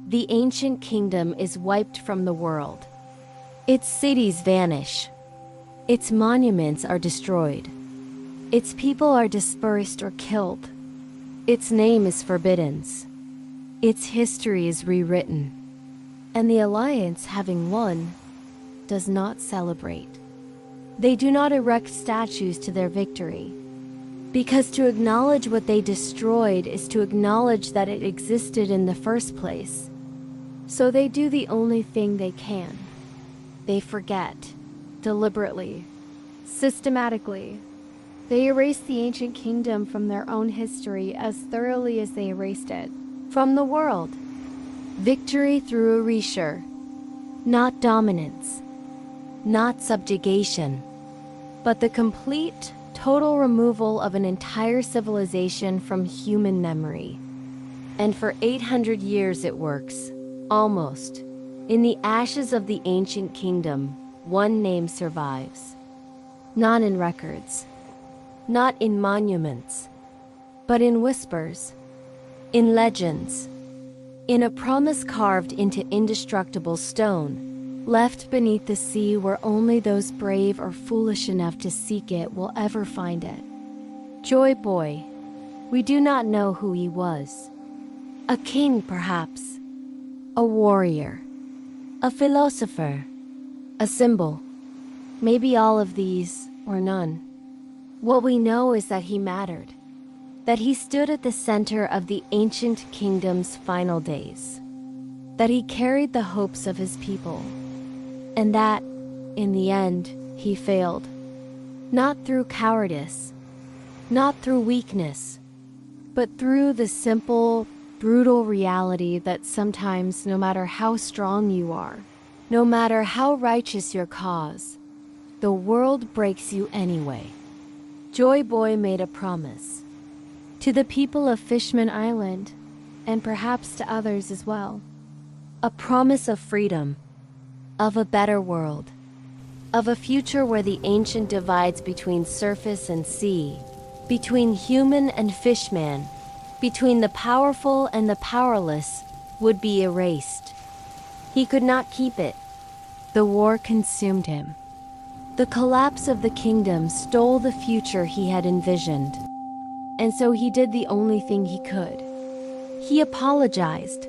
Speaker 1: the ancient kingdom is wiped from the world. Its cities vanish. Its monuments are destroyed. Its people are dispersed or killed. Its name is Forbidden's. Its history is rewritten. And the Alliance, having won, does not celebrate. They do not erect statues to their victory, because to acknowledge what they destroyed is to acknowledge that it existed in the first place. So they do the only thing they can. They forget, deliberately, systematically. They erase the ancient kingdom from their own history as thoroughly as they erased it from the world. Victory through erasure, not dominance, not subjugation, but the complete, total removal of an entire civilization from human memory. And for 800 years it works, almost. In the ashes of the ancient kingdom, one name survives. Not in records, not in monuments, but in whispers, in legends, in a promise carved into indestructible stone, left beneath the sea where only those brave or foolish enough to seek it will ever find it. Joy Boy, we do not know who he was. A king, perhaps. A warrior. A philosopher. A symbol. Maybe all of these, or none. What we know is that he mattered. That he stood at the center of the ancient kingdom's final days. That he carried the hopes of his people. And that, in the end, he failed. Not through cowardice, not through weakness, but through the simple, brutal reality that sometimes, no matter how strong you are, no matter how righteous your cause, the world breaks you anyway. Joy Boy made a promise to the people of Fishman Island, and perhaps to others as well. A promise of freedom, of a better world, of a future where the ancient divides between surface and sea, between human and fishman, between the powerful and the powerless, would be erased. He could not keep it. The war consumed him. The collapse of the kingdom stole the future he had envisioned. And so he did the only thing he could. He apologized.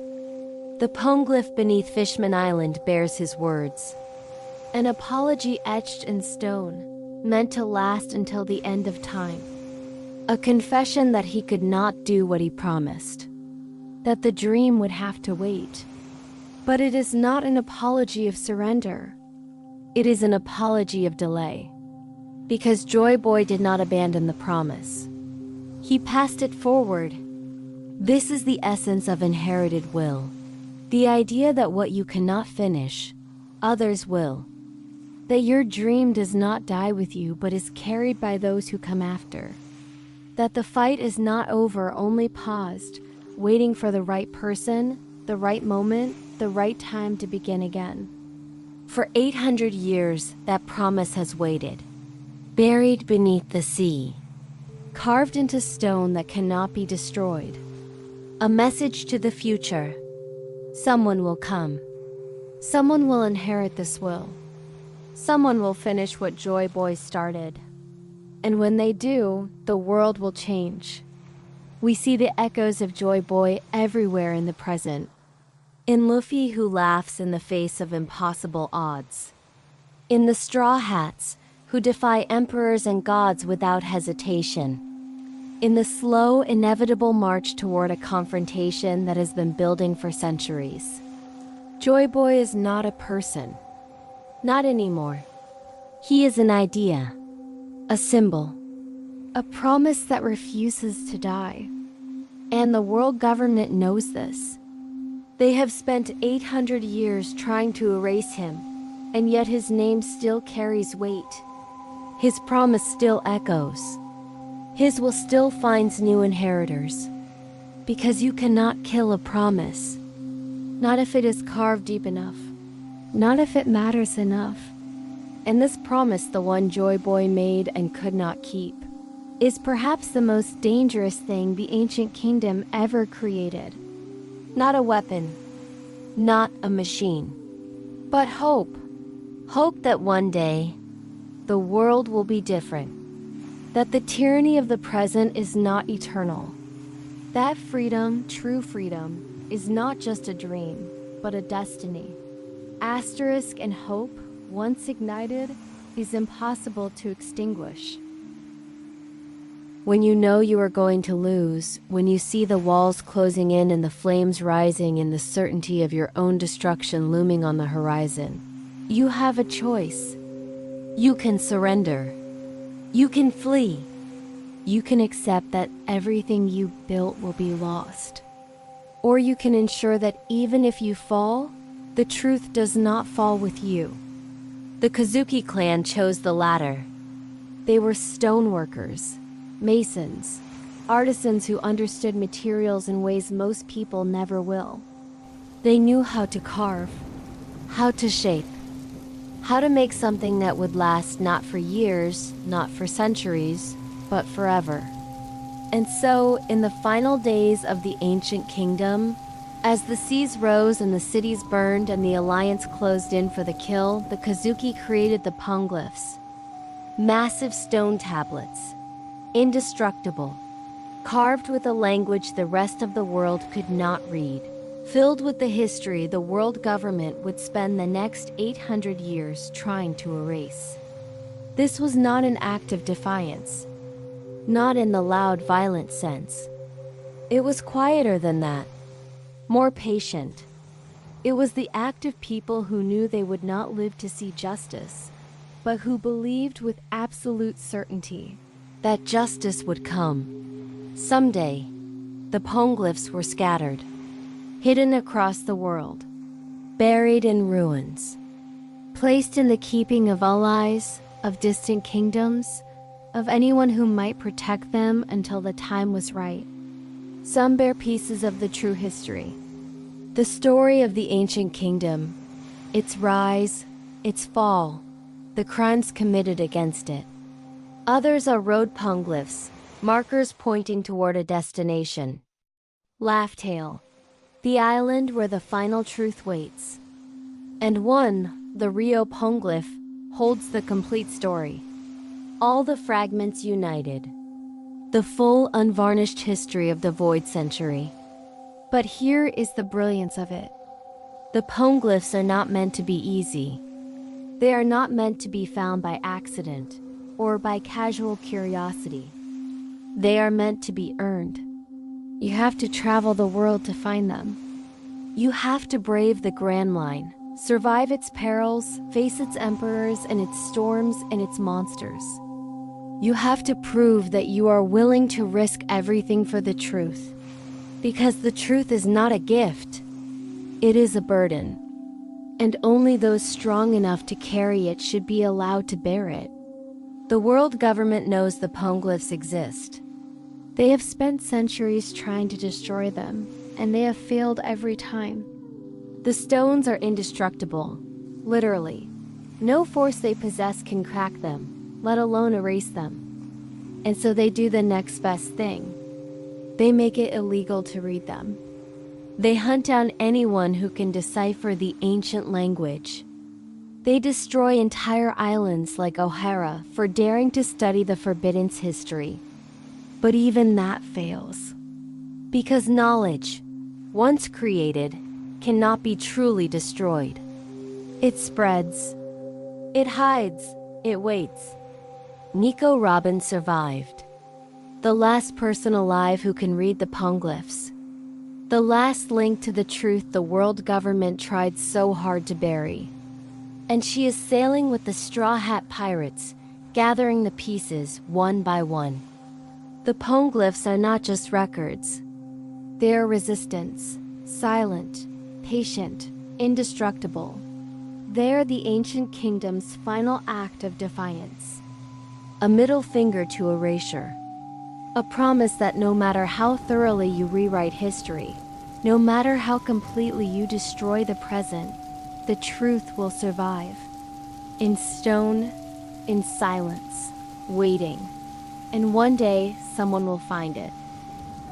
Speaker 1: The poneglyph beneath Fishman Island bears his words. An apology etched in stone, meant to last until the end of time. A confession that he could not do what he promised. That the dream would have to wait. But it is not an apology of surrender. It is an apology of delay. Because Joy Boy did not abandon the promise. He passed it forward. This is the essence of inherited will. The idea that what you cannot finish, others will. That your dream does not die with you, but is carried by those who come after. That the fight is not over, only paused, waiting for the right person, the right moment, the right time to begin again. For 800 years, that promise has waited. Buried beneath the sea. Carved into stone that cannot be destroyed. A message to the future. Someone will come. Someone will inherit this will. Someone will finish what Joy Boy started. And when they do, the world will change. We see the echoes of Joy Boy everywhere in the present. In Luffy, who laughs in the face of impossible odds. In the Straw Hats, who defy emperors and gods without hesitation. In the slow, inevitable march toward a confrontation that has been building for centuries. Joy Boy is not a person. Not anymore. He is an idea. A symbol. a promise that refuses to die. And the world government knows this. They have spent 800 years trying to erase him, and yet his name still carries weight. His promise still echoes. His will still finds new inheritors. Because you cannot kill a promise. Not if it is carved deep enough. Not if it matters enough. And this promise the one Joy Boy made and could not keep is perhaps the most dangerous thing the ancient kingdom ever created. Not a weapon, not a machine, but hope. Hope that one day, the world will be different. That the tyranny of the present is not eternal. That freedom, true freedom, is not just a dream, but a destiny. Asterisk and hope, once ignited, is impossible to extinguish. When you know you are going to lose, when you see the walls closing in and the flames rising and the certainty of your own destruction looming on the horizon, you have a choice. You can surrender. You can flee. You can accept that everything you built will be lost. Or you can ensure that even if you fall, the truth does not fall with you. The Kazuki clan chose the latter. They were stoneworkers, masons, artisans who understood materials in ways most people never will. They knew how to carve, how to shape, how to make something that would last not for years, not for centuries, but forever. And so, in the final days of the ancient kingdom, as the seas rose and the cities burned and the alliance closed in for the kill, the Kazuki created the poneglyphs. Massive stone tablets, indestructible, carved with a language the rest of the world could not read, filled with the history the world government would spend the next 800 years trying to erase. This was not an act of defiance, not in the loud, violent sense. It was quieter than that, more patient. It was the act of people who knew they would not live to see justice, but who believed with absolute certainty that justice would come. Someday, the poneglyphs were scattered, hidden across the world, buried in ruins, placed in the keeping of allies, of distant kingdoms, of anyone who might protect them until the time was right. Some bear pieces of the true history, the story of the ancient kingdom, its rise, its fall, the crimes committed against it. Others are road poneglyphs, markers pointing toward a destination. Laughtail, the island where the final truth waits. And one, the Rio poneglyph, holds the complete story. All the fragments united. The full, unvarnished history of the Void Century. But here is the brilliance of it. The poneglyphs are not meant to be easy. They are not meant to be found by accident or by casual curiosity. They are meant to be earned. You have to travel the world to find them. You have to brave the Grand Line, survive its perils, face its emperors and its storms and its monsters. You have to prove that you are willing to risk everything for the truth. Because the truth is not a gift. It is a burden. And only those strong enough to carry it should be allowed to bear it. The world government knows the poneglyphs exist. They have spent centuries trying to destroy them, and they have failed every time. The stones are indestructible, literally. No force they possess can crack them, let alone erase them. And so they do the next best thing. They make it illegal to read them. They hunt down anyone who can decipher the ancient language. They destroy entire islands like O'Hara for daring to study the Forbidden's history. But even that fails. Because knowledge, once created, cannot be truly destroyed. It spreads. It hides. It waits. Nico Robin survived. The last person alive who can read the poneglyphs. The last link to the truth the world government tried so hard to bury. And she is sailing with the Straw Hat Pirates, gathering the pieces one by one. The poneglyphs are not just records. They are resistance, silent, patient, indestructible. They are the ancient kingdom's final act of defiance. A middle finger to erasure. A promise that no matter how thoroughly you rewrite history, no matter how completely you destroy the present, the truth will survive. In stone, in silence, waiting. And one day, someone will find it.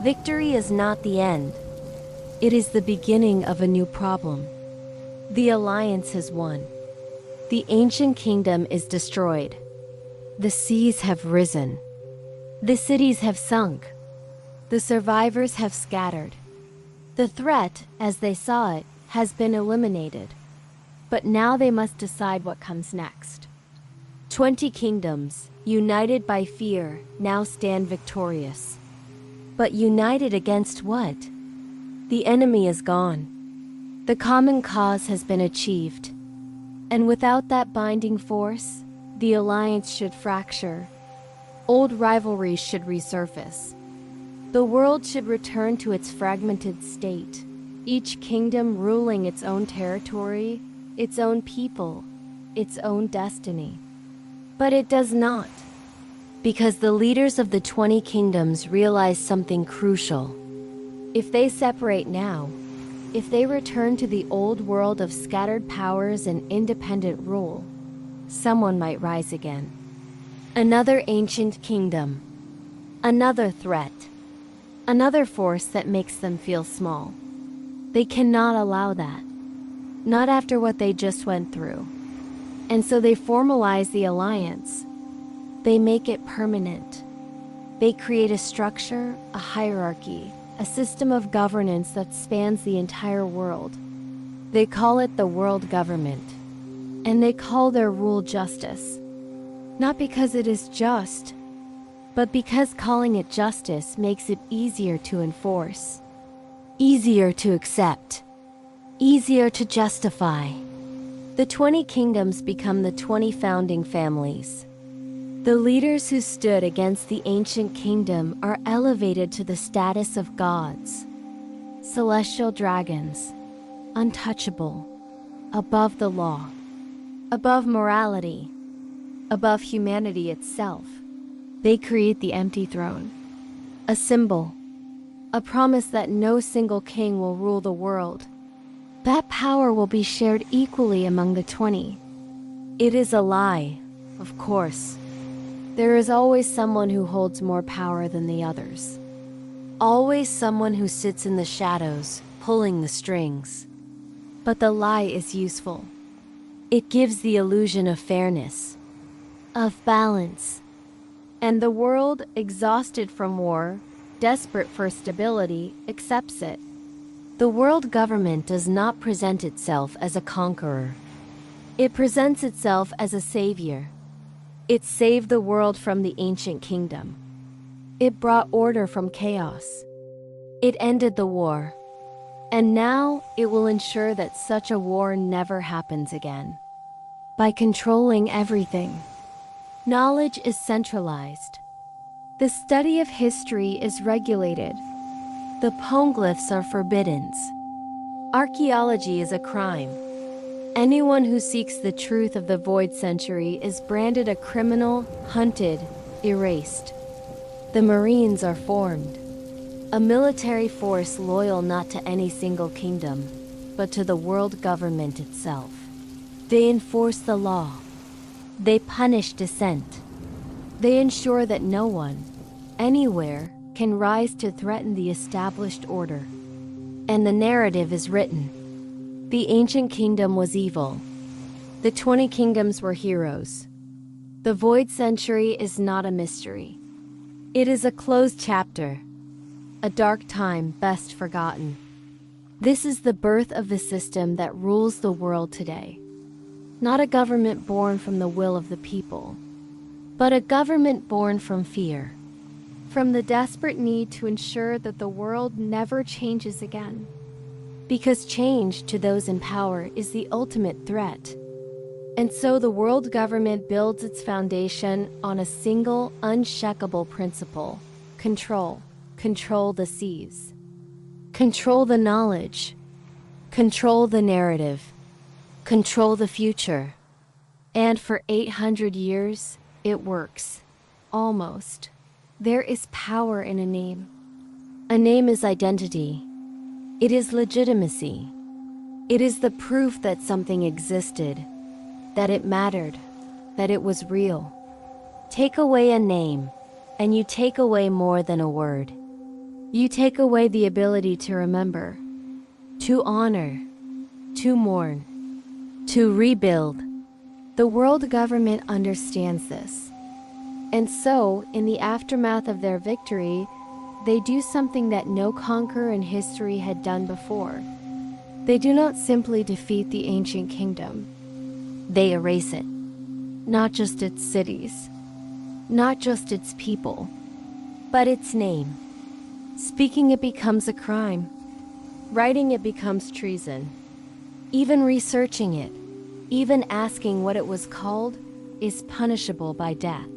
Speaker 1: Victory is not the end. It is the beginning of a new problem. The Alliance has won. The ancient kingdom is destroyed. The seas have risen. The cities have sunk. The survivors have scattered. The threat, as they saw it, has been eliminated. But now they must decide what comes next. 20 kingdoms, united by fear, now stand victorious. But united against what? The enemy is gone. The common cause has been achieved. And without that binding force, the alliance should fracture. Old rivalries should resurface. The world should return to its fragmented state, each kingdom ruling its own territory, its own people, its own destiny. But it does not, because the leaders of the 20 kingdoms realize something crucial. If they separate now, if they return to the old world of scattered powers and independent rule, someone might rise again. Another ancient kingdom, another threat, another force that makes them feel small. They cannot allow that, not after what they just went through. And so they formalize the alliance. They make it permanent. They create a structure, a hierarchy, a system of governance that spans the entire world. They call it the world government. And they call their rule justice. Not because it is just, but because calling it justice makes it easier to enforce, easier to accept, easier to justify. The 20 kingdoms become the 20 founding families. The leaders who stood against the ancient kingdom are elevated to the status of gods, celestial dragons, untouchable, above the law, above morality, above humanity itself. They create the empty throne, a symbol, a promise that no single king will rule the world. That power will be shared equally among the 20. It is a lie, of course. There is always someone who holds more power than the others. Always someone who sits in the shadows, pulling the strings. But the lie is useful. It gives the illusion of fairness, of balance. And the world, exhausted from war, desperate for stability, accepts it. The world government does not present itself as a conqueror. It presents itself as a savior. It saved the world from the ancient kingdom. It brought order from chaos. It ended the war. And now it will ensure that such a war never happens again. By controlling everything. Knowledge is centralized. The study of history is regulated. The poneglyphs are forbidden. Archaeology is a crime. Anyone who seeks the truth of the void century is branded a criminal, hunted, erased. The Marines are formed. A military force loyal not to any single kingdom, but to the world government itself. They enforce the law. They punish dissent. They ensure that no one, anywhere, can rise to threaten the established order. And the narrative is written. The ancient kingdom was evil. The 20 kingdoms were heroes. The void century is not a mystery. It is a closed chapter, a dark time best forgotten. This is the birth of the system that rules the world today. Not a government born from the will of the people, but a government born from fear. From the desperate need to ensure that the world never changes again. Because change to those in power is the ultimate threat. And so the world government builds its foundation on a single, unshakable principle. Control. Control the seas. Control the knowledge. Control the narrative. Control the future. And for 800 years, it works. Almost. There is power in a name. A name is identity. It is legitimacy. It is the proof that something existed, that it mattered, that it was real. Take away a name, and you take away more than a word. You take away the ability to remember, to honor, to mourn, to rebuild. The world government understands this. And so, in the aftermath of their victory, they do something that no conqueror in history had done before. They do not simply defeat the ancient kingdom. They erase it. Not just its cities, not just its people, but its name. Speaking it becomes a crime. Writing it becomes treason. Even researching it, even asking what it was called, is punishable by death.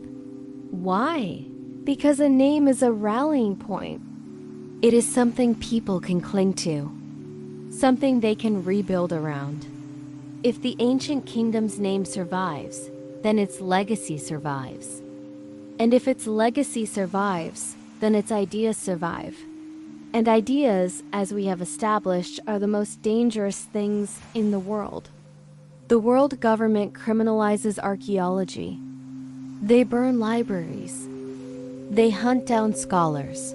Speaker 1: Why? Because a name is a rallying point. It is something people can cling to, something they can rebuild around. If the ancient kingdom's name survives, then its legacy survives. And if its legacy survives, then its ideas survive. And ideas, as we have established, are the most dangerous things in the world. The world government criminalizes archaeology. They burn libraries. They hunt down scholars.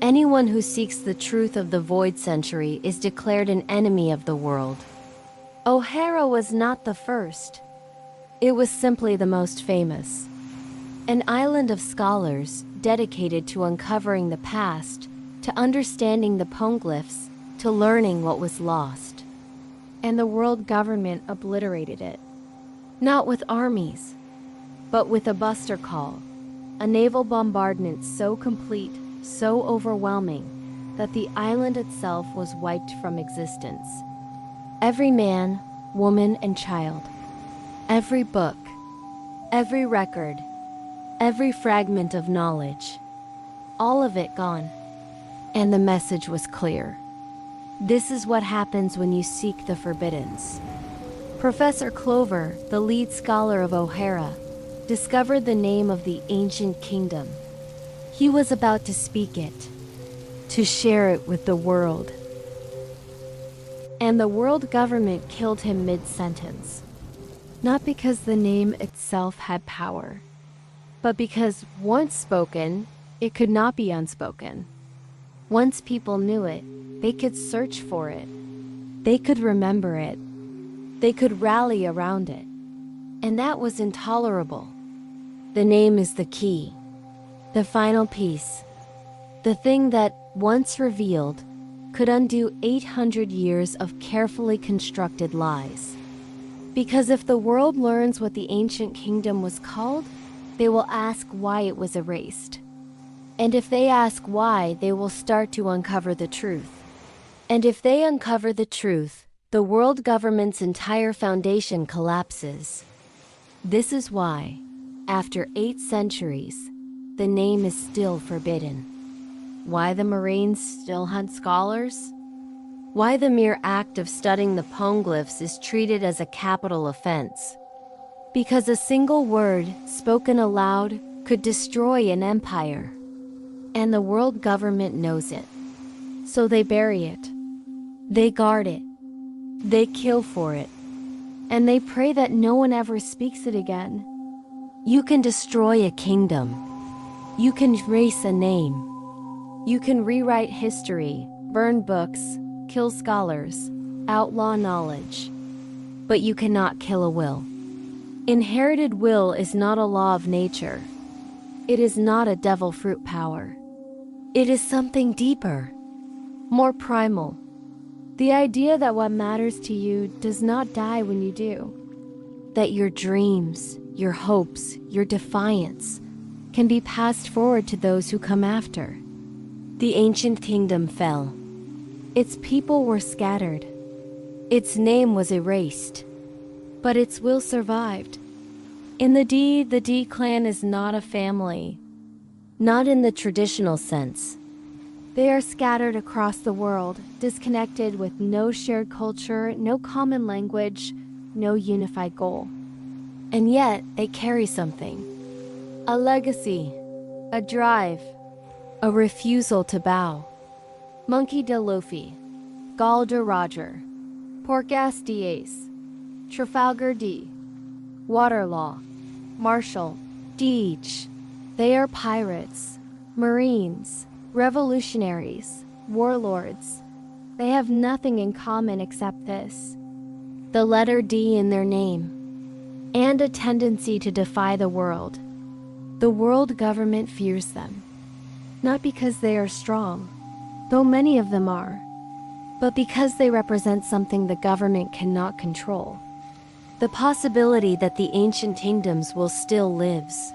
Speaker 1: Anyone who seeks the truth of the void century is declared an enemy of the world. O'Hara was not the first. It was simply the most famous. An island of scholars dedicated to uncovering the past, to understanding the poneglyphs, to learning what was lost. And the world government obliterated it. Not with armies, but with a buster call, a naval bombardment so complete, so overwhelming, that the island itself was wiped from existence. Every man, woman, and child, every book, every record, every fragment of knowledge, all of it gone. And the message was clear. This is what happens when you seek the forbiddens. Professor Clover, the lead scholar of O'Hara, discovered the name of the ancient kingdom. He was about to speak it, to share it with the world. And the world government killed him mid-sentence. Not because the name itself had power, but because once spoken, it could not be unspoken. Once people knew it, they could search for it. They could remember it. They could rally around it. And that was intolerable. The name is the key, the final piece, the thing that, once revealed, could undo 800 years of carefully constructed lies. Because if the world learns what the ancient kingdom was called, they will ask why it was erased. And if they ask why, they will start to uncover the truth. And if they uncover the truth, the world government's entire foundation collapses. This is why, after 8 centuries, the name is still forbidden. Why the Marines still hunt scholars? Why the mere act of studying the poneglyphs is treated as a capital offense? Because a single word, spoken aloud, could destroy an empire. And the world government knows it. So they bury it. They guard it. They kill for it. And they pray that no one ever speaks it again. You can destroy a kingdom. You can erase a name. You can rewrite history, burn books, kill scholars, outlaw knowledge. But you cannot kill a will. Inherited will is not a law of nature. It is not a devil fruit power. It is something deeper, more primal. The idea that what matters to you does not die when you do. That your dreams, your hopes, your defiance can be passed forward to those who come after. The ancient kingdom fell. Its people were scattered. Its name was erased. But its will survived. In the D clan is not a family. not in the traditional sense. They are scattered across the world, disconnected with no shared culture, no common language, no unified goal. And yet, they carry something. A legacy, a drive, a refusal to bow. Monkey de Luffy, Gall de Roger, Portgas de Ace, Trafalgar D, Waterlaw, Marshall, Deitch. They are pirates, marines, revolutionaries, warlords. They have nothing in common except this: the letter D in their name, and a tendency to defy the world. The world government fears them, not because they are strong, though many of them are, but because they represent something the government cannot control. The possibility that the ancient kingdoms will still lives,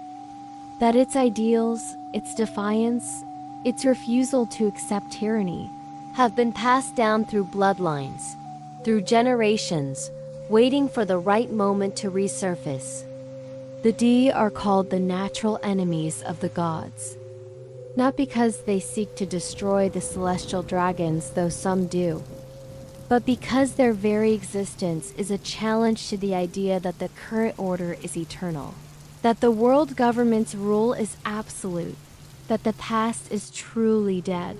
Speaker 1: that its ideals, its defiance, its refusal to accept tyranny have been passed down through bloodlines, through generations, waiting for the right moment to resurface. The D are called the natural enemies of the gods, not because they seek to destroy the celestial dragons, though some do, but because their very existence is a challenge to the idea that the current order is eternal, that the world government's rule is absolute, that the past is truly dead.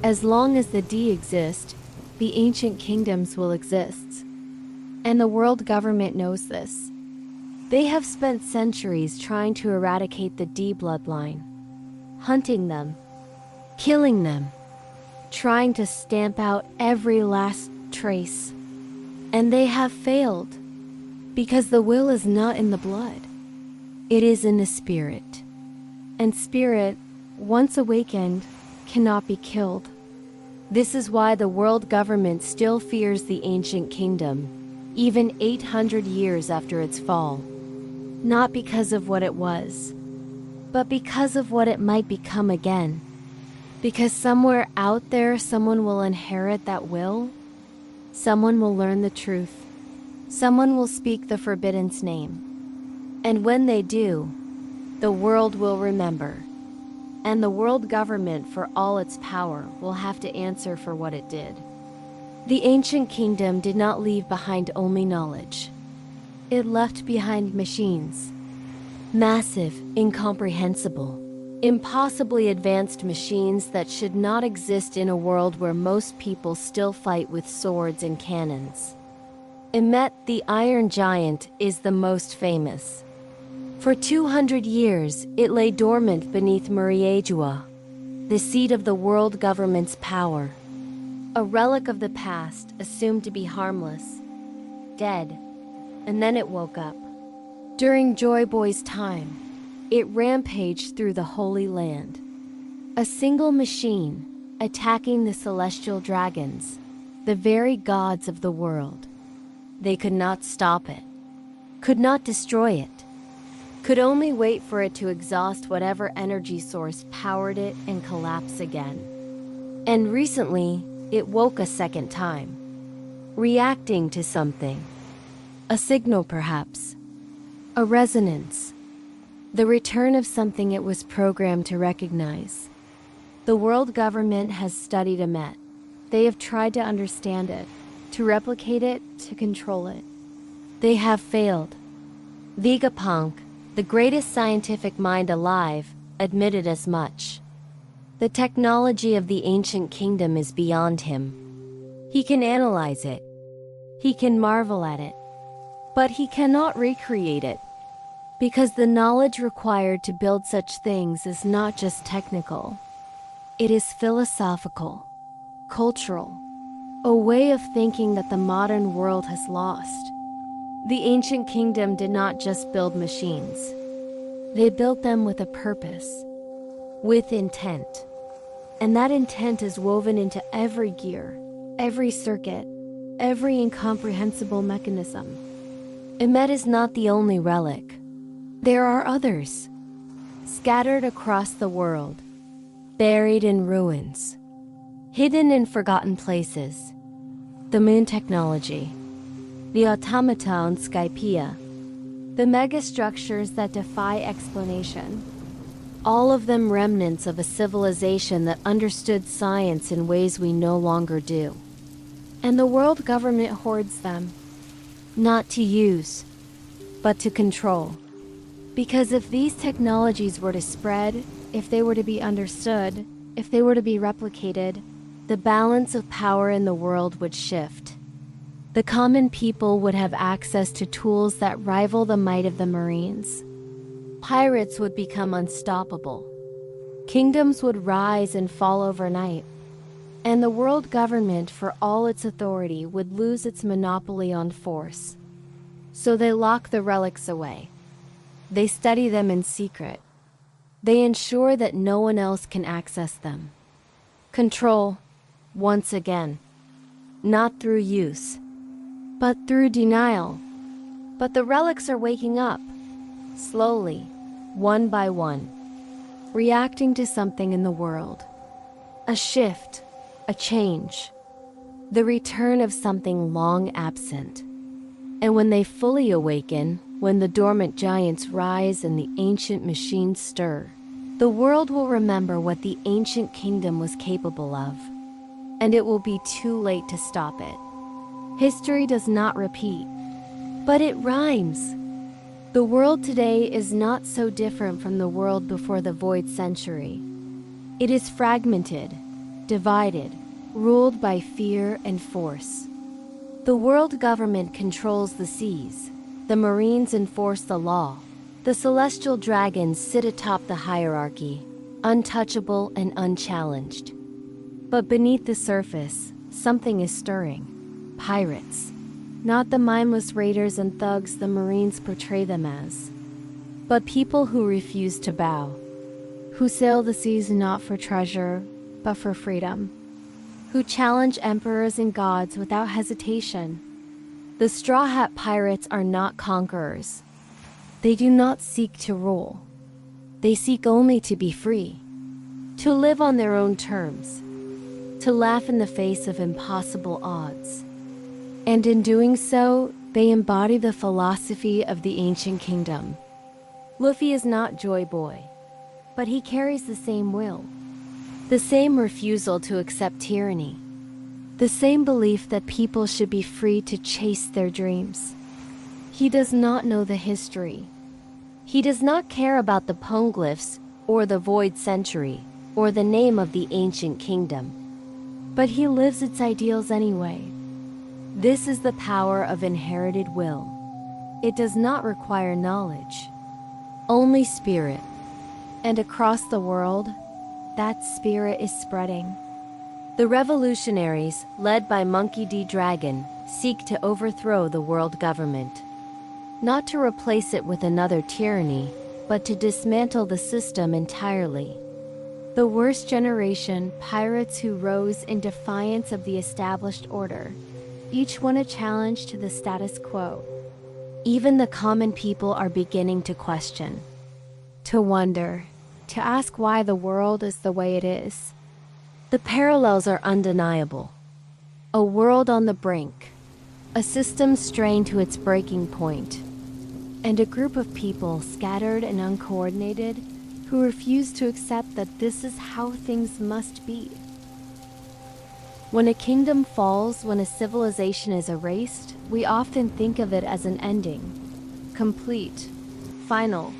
Speaker 1: As long as the D exist, the ancient kingdoms will exist. And the world government knows this. They have spent centuries trying to eradicate the D bloodline, hunting them, killing them, trying to stamp out every last trace. And they have failed, because the will is not in the blood. It is in the spirit. And spirit, once awakened, cannot be killed. This is why the world government still fears the ancient kingdom, even 800 years after its fall. Not because of what it was, but because of what it might become again. Because somewhere out there, someone will inherit that will. Someone will learn the truth. Someone will speak the forbidden's name. And when they do, the world will remember. And the world government, for all its power, will have to answer for what it did. The ancient kingdom did not leave behind only knowledge. It left behind machines. Massive, incomprehensible, impossibly advanced machines that should not exist in a world where most people still fight with swords and cannons. Emet the Iron Giant is the most famous. For 200 years, it lay dormant beneath Muriajua, the seat of the world government's power. A relic of the past, assumed to be harmless, dead, and then it woke up. During Joy Boy's time, it rampaged through the Holy Land. A single machine, attacking the celestial dragons, the very gods of the world. They could not stop it, could not destroy it, could only wait for it to exhaust whatever energy source powered it and collapse again. And recently, it woke a second time, reacting to something. A signal, perhaps. A resonance. The return of something it was programmed to recognize. The world government has studied Emet. They have tried to understand it, to replicate it, to control it. They have failed. Vegapunk, the greatest scientific mind alive, admitted as much. The technology of the ancient kingdom is beyond him. He can analyze it. He can marvel at it. But he cannot recreate it. Because the knowledge required to build such things is not just technical. It is philosophical, cultural, a way of thinking that the modern world has lost. The ancient kingdom did not just build machines. They built them with a purpose, with intent. And that intent is woven into every gear, every circuit, every incomprehensible mechanism. Emet is not the only relic. There are others, scattered across the world, buried in ruins, hidden in forgotten places. The moon technology, the automata on Skypea, the megastructures that defy explanation. all of them remnants of a civilization that understood science in ways we no longer do. And the world government hoards them, not to use, but to control. Because if these technologies were to spread, if they were to be understood, if they were to be replicated, the balance of power in the world would shift. The common people would have access to tools that rival the might of the Marines. Pirates would become unstoppable. Kingdoms would rise and fall overnight. And the world government, for all its authority, would lose its monopoly on force. So they lock the relics away. They study them in secret. They ensure that no one else can access them. Control, once again. Not through use, but through denial. But the relics are waking up, slowly, one by one, reacting to something in the world. A shift, a change, the return of something long absent. And when they fully awaken, when the dormant giants rise and the ancient machines stir, the world will remember what the ancient kingdom was capable of, and it will be too late to stop it. History does not repeat, but it rhymes. The world today is not so different from the world before the Void Century. It is fragmented, divided, ruled by fear and force. The world government controls the seas. The Marines enforce the law. The celestial dragons sit atop the hierarchy, untouchable and unchallenged. But beneath the surface, something is stirring. Pirates. Not the mindless raiders and thugs the Marines portray them as, but people who refuse to bow, who sail the seas not for treasure, but for freedom, who challenge emperors and gods without hesitation. The Straw Hat Pirates are not conquerors. They do not seek to rule. They seek only to be free, to live on their own terms, to laugh in the face of impossible odds. And in doing so, they embody the philosophy of the ancient kingdom. Luffy is not Joy Boy, but he carries the same will, the same refusal to accept tyranny, the same belief that people should be free to chase their dreams. He does not know the history. He does not care about the poneglyphs or the Void Century or the name of the ancient kingdom, but he lives its ideals anyway. This is the power of inherited will. It does not require knowledge, only spirit. And across the world, that spirit is spreading. The revolutionaries, led by Monkey D. Dragon, seek to overthrow the world government. Not to replace it with another tyranny, but to dismantle the system entirely. The worst generation, pirates who rose in defiance of the established order, each one a challenge to the status quo. Even the common people are beginning to question, to wonder, to ask why the world is the way it is. The parallels are undeniable. A world on the brink, a system strained to its breaking point, and a group of people scattered and uncoordinated who refuse to accept that this is how things must be. When a kingdom falls, when a civilization is erased, we often think of it as an ending, complete, final.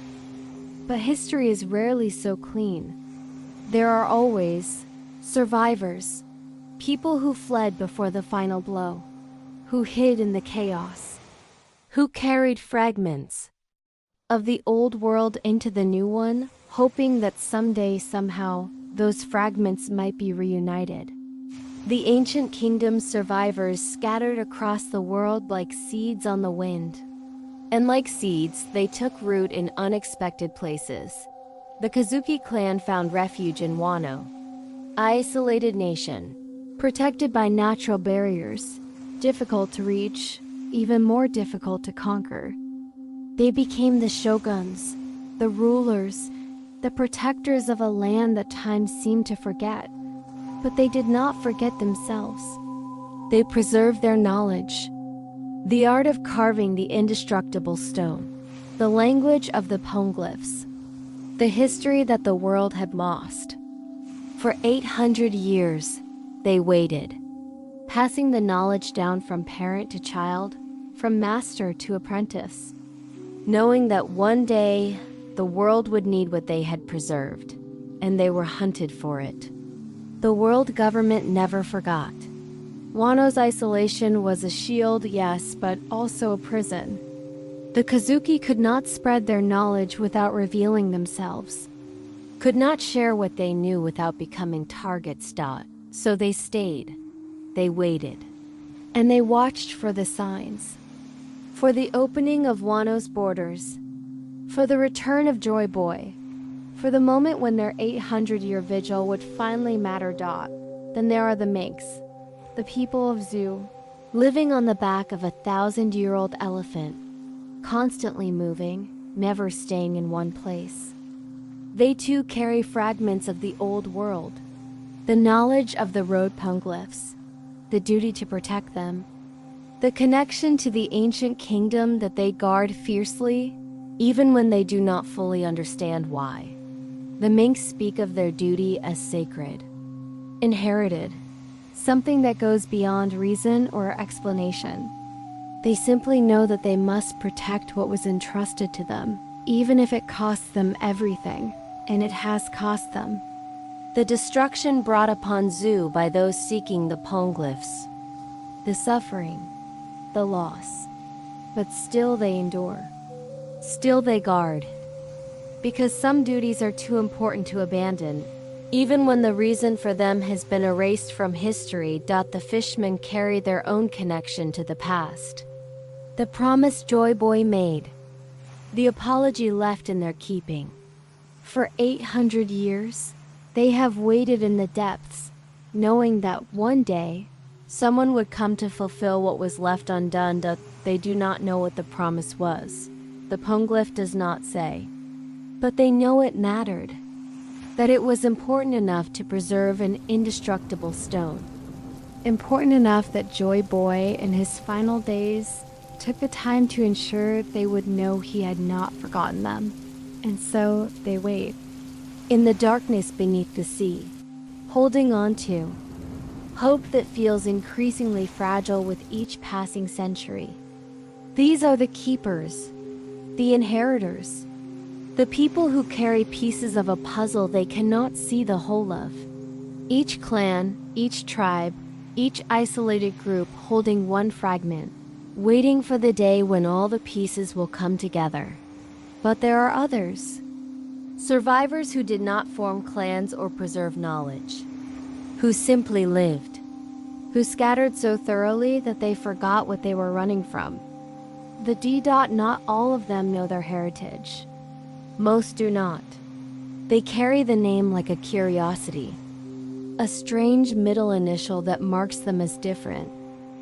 Speaker 1: But history is rarely so clean. There are always survivors, people who fled before the final blow, who hid in the chaos, who carried fragments of the old world into the new one, hoping that someday, somehow, those fragments might be reunited. The ancient kingdom's survivors scattered across the world like seeds on the wind. And like seeds, they took root in unexpected places. The Kazuki clan found refuge in Wano, an isolated nation, protected by natural barriers, difficult to reach, even more difficult to conquer. They became the shoguns, the rulers, the protectors of a land that time seemed to forget. But they did not forget themselves. They preserved their knowledge, the art of carving the indestructible stone, the language of the poneglyphs, the history that the world had lost. For 800 years, they waited, passing the knowledge down from parent to child, from master to apprentice, knowing that one day the world would need what they had preserved, and they were hunted for it. The world government never forgot. Wano's isolation was a shield, yes, but also a prison. The Kazuki could not spread their knowledge without revealing themselves, could not share what they knew without becoming targets. So they stayed, they waited, and they watched for the signs, for the opening of Wano's borders, for the return of Joy Boy, for the moment when their 800-year vigil would finally matter. Then there are the Minks, the people of Zoo, living on the back of a 1,000-year-old elephant, constantly moving, never staying in one place. They too carry fragments of the old world, the knowledge of the road poneglyphs, the duty to protect them, the connection to the ancient kingdom that they guard fiercely, even when they do not fully understand why. The Minks speak of their duty as sacred, inherited, something that goes beyond reason or explanation. They simply know that they must protect what was entrusted to them, even if it costs them everything, and it has cost them. The destruction brought upon Zoo by those seeking the poneglyphs, the suffering, the loss, but still they endure. Still they guard, because some duties are too important to abandon, even when the reason for them has been erased from history. The fishmen carry their own connection to the past. The promise Joy Boy made, the apology left in their keeping. For 800 years, they have waited in the depths, knowing that one day, someone would come to fulfill what was left undone. They do not know what the promise was. The poneglyph does not say. But they know it mattered, that it was important enough to preserve an indestructible stone. Important enough that Joy Boy, in his final days, took the time to ensure they would know he had not forgotten them. And so they wait, in the darkness beneath the sea, holding on to hope that feels increasingly fragile with each passing century. These are the keepers, the inheritors, the people who carry pieces of a puzzle they cannot see the whole of. Each clan, each tribe, each isolated group holding one fragment, waiting for the day when all the pieces will come together. But there are others, survivors who did not form clans or preserve knowledge, who simply lived, who scattered so thoroughly that they forgot what they were running from. Not all of them know their heritage. Most do not. They carry the name like a curiosity, a strange middle initial that marks them as different,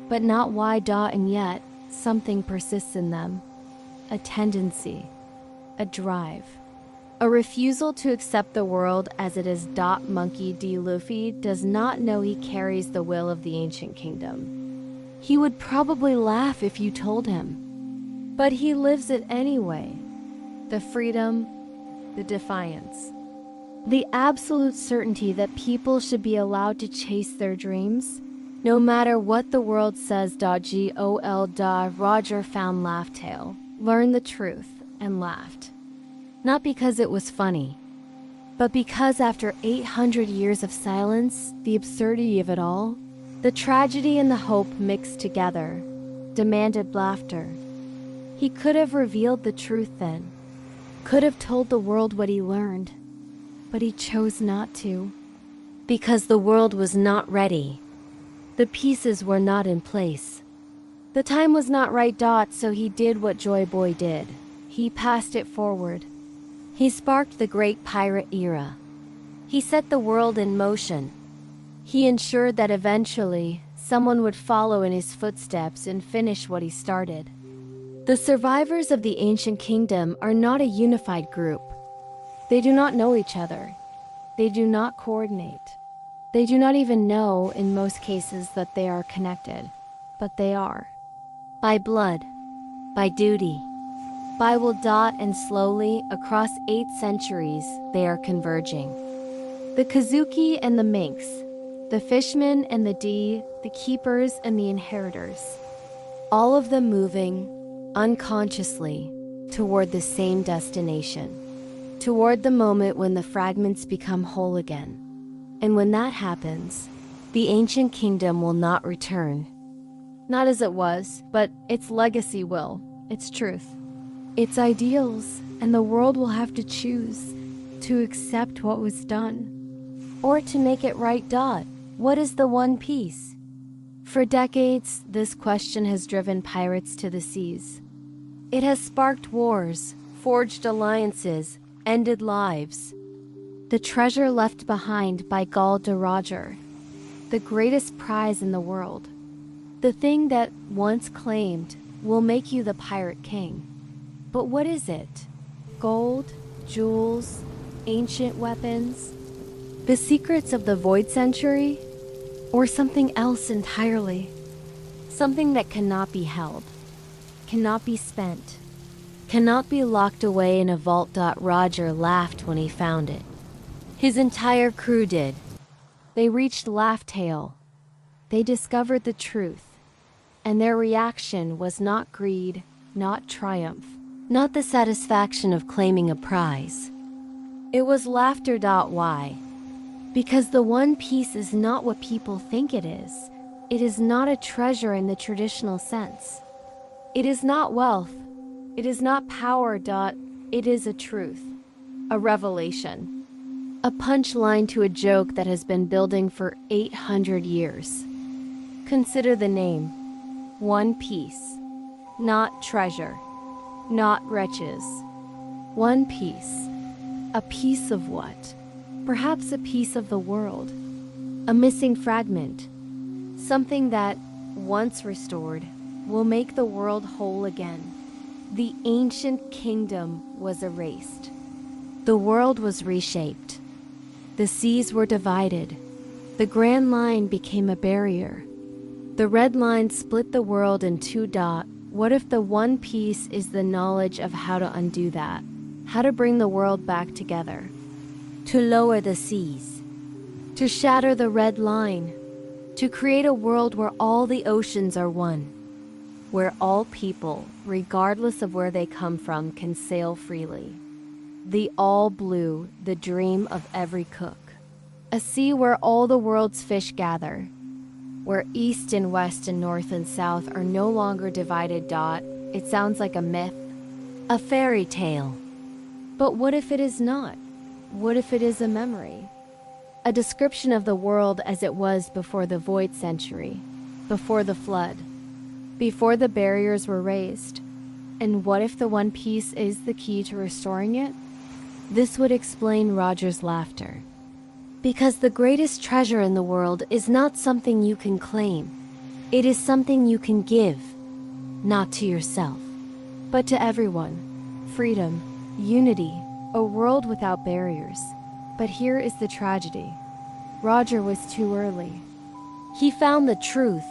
Speaker 1: but not why. And yet, something persists in them. A tendency, a drive, a refusal to accept the world as it is. Monkey D. Luffy does not know he carries the will of the ancient kingdom. He would probably laugh if you told him. But he lives it anyway. The freedom, the defiance, the absolute certainty that people should be allowed to chase their dreams, no matter what the world says. Roger found Laugh Tale, learned the truth, and laughed. Not because it was funny, but because after 800 years of silence, the absurdity of it all, the tragedy and the hope mixed together, demanded laughter. He could have revealed the truth then, could have told the world what he learned, but he chose not to. Because the world was not ready. The pieces were not in place. The time was not right. So he did what Joy Boy did. He passed it forward. He sparked the great pirate era. He set the world in motion. He ensured that eventually someone would follow in his footsteps and finish what he started. The survivors of the ancient kingdom are not a unified group. They do not know each other. They do not coordinate. They do not even know, in most cases, that they are connected. But they are. By blood, by duty, Bible dot and slowly, across 8 centuries, they are converging. The Kazuki and the Minx, the Fishmen and the D, the Keepers and the Inheritors. All of them moving, unconsciously, toward the same destination. Toward the moment when the fragments become whole again. And when that happens, the ancient kingdom will not return. Not as it was, but its legacy will, its truth, its ideals, and the world will have to choose to accept what was done. Or to make it right. What is the One Piece? For decades, this question has driven pirates to the seas. It has sparked wars, forged alliances, ended lives. The treasure left behind by Gul de Roger, the greatest prize in the world. The thing that, once claimed, will make you the pirate king. But what is it? Gold, jewels, ancient weapons? The secrets of the Void Century? Or something else entirely? Something that cannot be held, cannot be spent, cannot be locked away in a vault. Roger laughed when he found it. His entire crew did. They reached Laugh Tale. They discovered the truth. And their reaction was not greed, not triumph, not the satisfaction of claiming a prize. It was laughter. Why? Because the One Piece is not what people think it is. It is not a treasure in the traditional sense. It is not wealth. It is not power. It is a truth, a revelation, a punchline to a joke that has been building for 800 years. Consider the name. One Piece. Not treasure. Not riches. One piece. A piece of what? Perhaps a piece of the world. A missing fragment. Something that, once restored, will make the world whole again. The ancient kingdom was erased. The world was reshaped. The seas were divided. The Grand Line became a barrier. The Red Line split the world in two. What if the One Piece is the knowledge of how to undo that? How to bring the world back together? To lower the seas? To shatter the Red Line? To create a world where all the oceans are one? Where all people, regardless of where they come from, can sail freely? The all blue, the dream of every cook. A sea where all the world's fish gather. Where east and west and north and south are no longer divided. It sounds like a myth, a fairy tale. But what if it is not? What if it is a memory? A description of the world as it was before the Void Century, before the flood, before the barriers were raised. And what if the One Piece is the key to restoring it? This would explain Roger's laughter. Because the greatest treasure in the world is not something you can claim. It is something you can give, not to yourself, but to everyone. Freedom, unity, a world without barriers. But here is the tragedy. Roger was too early. He found the truth.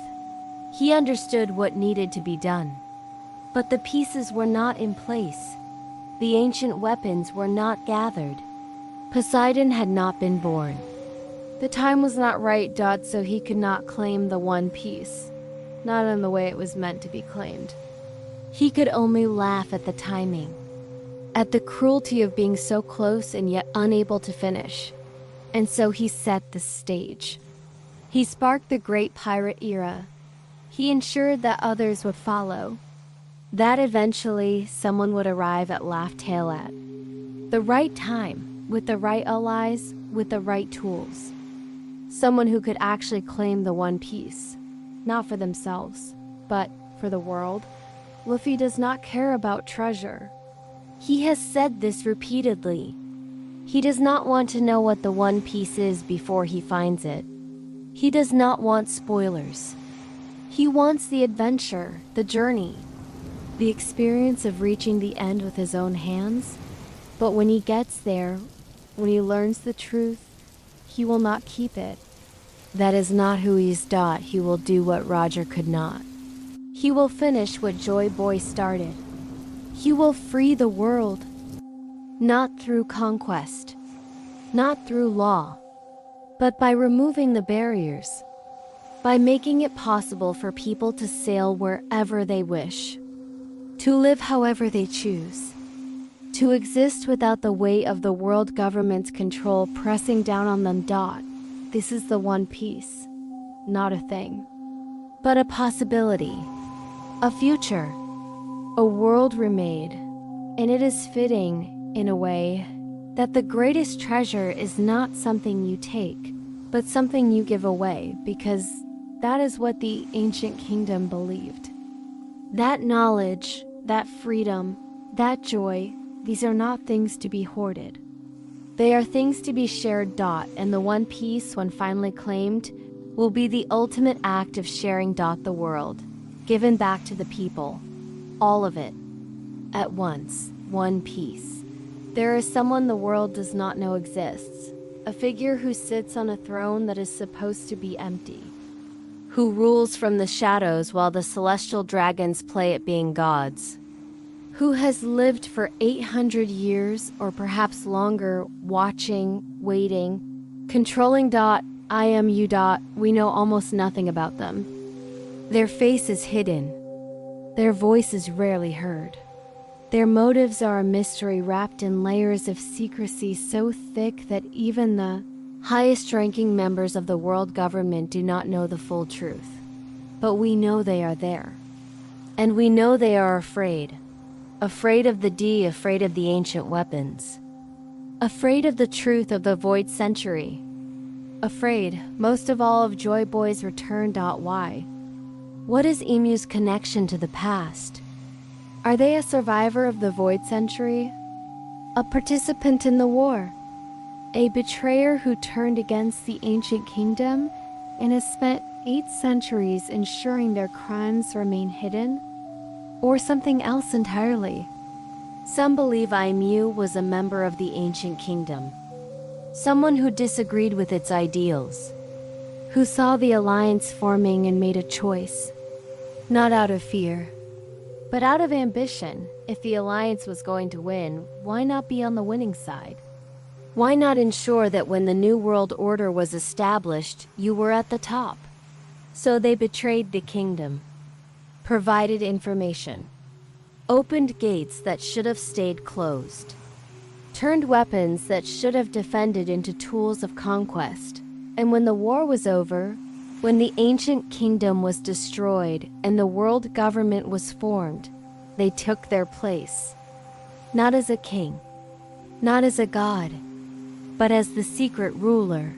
Speaker 1: He understood what needed to be done. But the pieces were not in place. The ancient weapons were not gathered. Poseidon had not been born. The time was not right. So he could not claim the One Piece. Not in the way it was meant to be claimed. He could only laugh at the timing. At the cruelty of being so close and yet unable to finish. And so he set the stage. He sparked the great pirate era. He ensured that others would follow. That eventually someone would arrive at Laugh Tale at the right time. With the right allies, with the right tools. Someone who could actually claim the One Piece. Not for themselves, but for the world. Luffy does not care about treasure. He has said this repeatedly. He does not want to know what the One Piece is before he finds it. He does not want spoilers. He wants the adventure, the journey, the experience of reaching the end with his own hands. But when he gets there, when he learns the truth, he will not keep it. That is not who he is. He will do what Roger could not. He will finish what Joy Boy started. You will free the world, not through conquest, not through law, but by removing the barriers, by making it possible for people to sail wherever they wish, to live however they choose, to exist without the weight of the world government's control pressing down on them. This is the one piece, not a thing, but a possibility, a future, a world remade, and it is fitting, in a way, that the greatest treasure is not something you take, but something you give away, because that is what the ancient kingdom believed. That knowledge, that freedom, that joy, these are not things to be hoarded. They are things to be shared. And the one piece, when finally claimed, will be the ultimate act of sharing. The world, given back to the people, all of it, at once, one piece. There is someone the world does not know exists, a figure who sits on a throne that is supposed to be empty, who rules from the shadows while the celestial dragons play at being gods, who has lived for 800 years or perhaps longer, watching, waiting, controlling. I am you. We know almost nothing about them. Their face is hidden. Their voice is rarely heard. Their motives are a mystery wrapped in layers of secrecy so thick that even the highest-ranking members of the world government do not know the full truth. But we know they are there. And we know they are afraid. Afraid of afraid of the ancient weapons. Afraid of the truth of the void century. Afraid, most of all, of Joy Boy's return. Why? What is Emu's connection to the past? Are they a survivor of the void century? A participant in the war? A betrayer who turned against the ancient kingdom and has spent 8 centuries ensuring their crimes remain hidden? Or something else entirely? Some believe Imu was a member of the ancient kingdom. Someone who disagreed with its ideals. Who saw the alliance forming and made a choice. Not out of fear, but out of ambition. If the alliance was going to win, why not be on the winning side? Why not ensure that when the New World Order was established, you were at the top? So they betrayed the kingdom, provided information, opened gates that should have stayed closed, turned weapons that should have defended into tools of conquest. And when the war was over, when the ancient kingdom was destroyed and the world government was formed, they took their place, not as a king, not as a god, but as the secret ruler,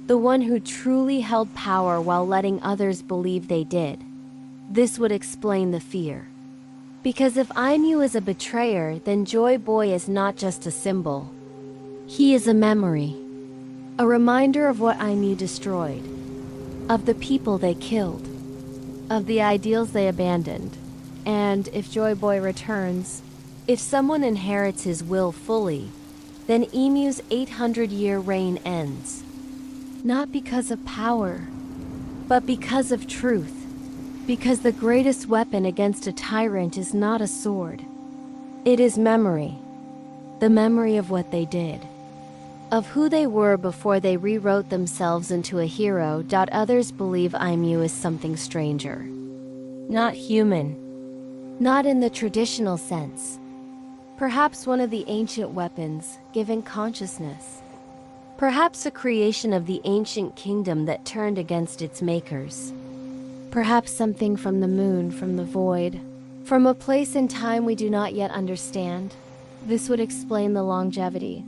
Speaker 1: the one who truly held power while letting others believe they did. This would explain the fear. Because if Imu is a betrayer, then Joy Boy is not just a symbol. He is a memory, a reminder of what Imu destroyed, of the people they killed, of the ideals they abandoned. And if Joy Boy returns, if someone inherits his will fully, then Emu's 800-year reign ends. Not because of power, but because of truth. Because the greatest weapon against a tyrant is not a sword. It is memory. The memory of what they did. Of who they were before they rewrote themselves into a hero. Others believe Imu is something stranger. Not human. Not in the traditional sense. Perhaps one of the ancient weapons, given consciousness. Perhaps a creation of the ancient kingdom that turned against its makers. Perhaps something from the moon, from the void, from a place in time we do not yet understand. This would explain the longevity,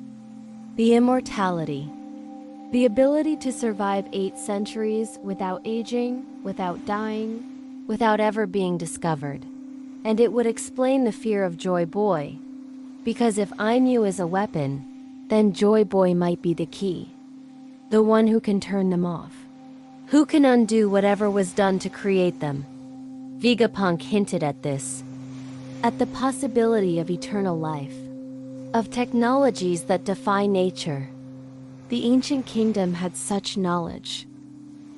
Speaker 1: the immortality, the ability to survive 8 centuries without aging, without dying, without ever being discovered. And it would explain the fear of Joy Boy, because if Imu is a weapon, then Joy Boy might be the key, the one who can turn them off. Who can undo whatever was done to create them? Vegapunk hinted at this, at the possibility of eternal life, of technologies that defy nature. The ancient kingdom had such knowledge,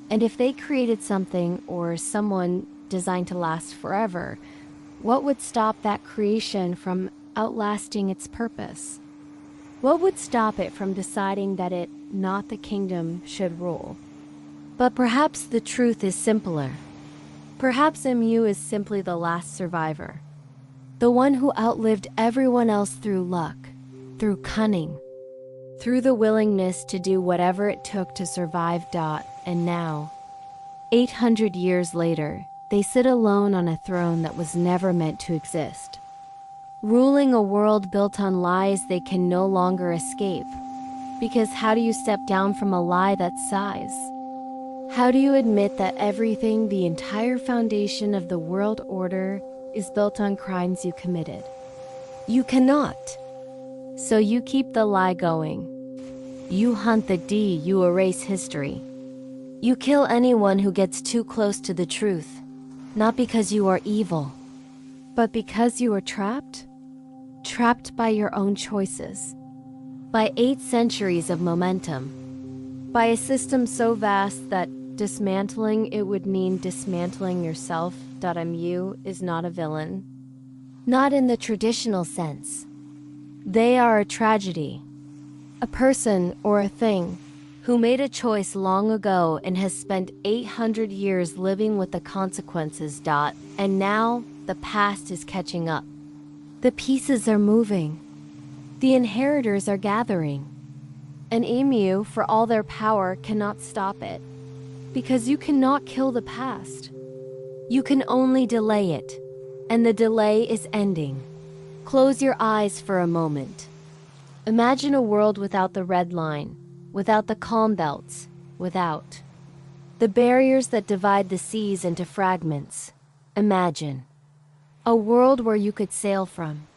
Speaker 1: and if they created something or someone designed to last forever, What would stop that creation from outlasting its purpose? What would stop it from deciding that it, not the kingdom, should rule? But perhaps the truth is simpler. Perhaps MU is simply the last survivor. The one who outlived everyone else through luck, through cunning, through the willingness to do whatever it took to survive. And now, 800 years later, they sit alone on a throne that was never meant to exist, ruling a world built on lies they can no longer escape. Because how do you step down from a lie that size? How do you admit that everything, the entire foundation of the world order, is built on crimes you committed? You cannot. So you keep the lie going. You hunt the D, you erase history. You kill anyone who gets too close to the truth, not because you are evil, but because you are trapped? Trapped by your own choices, by 8 centuries of momentum, by a system so vast that dismantling it would mean dismantling yourself. MU is not a villain, not in the traditional sense. They are a tragedy, a person or a thing who made a choice long ago and has spent 800 years living with the consequences. And now the past is catching up. The pieces are moving. The inheritors are gathering. And MU, for all their power, cannot stop it. Because you cannot kill the past. You can only delay it. And the delay is ending. Close your eyes for a moment. Imagine a world without the red line, without the calm belts, without the barriers that divide the seas into fragments. Imagine a world where you could sail from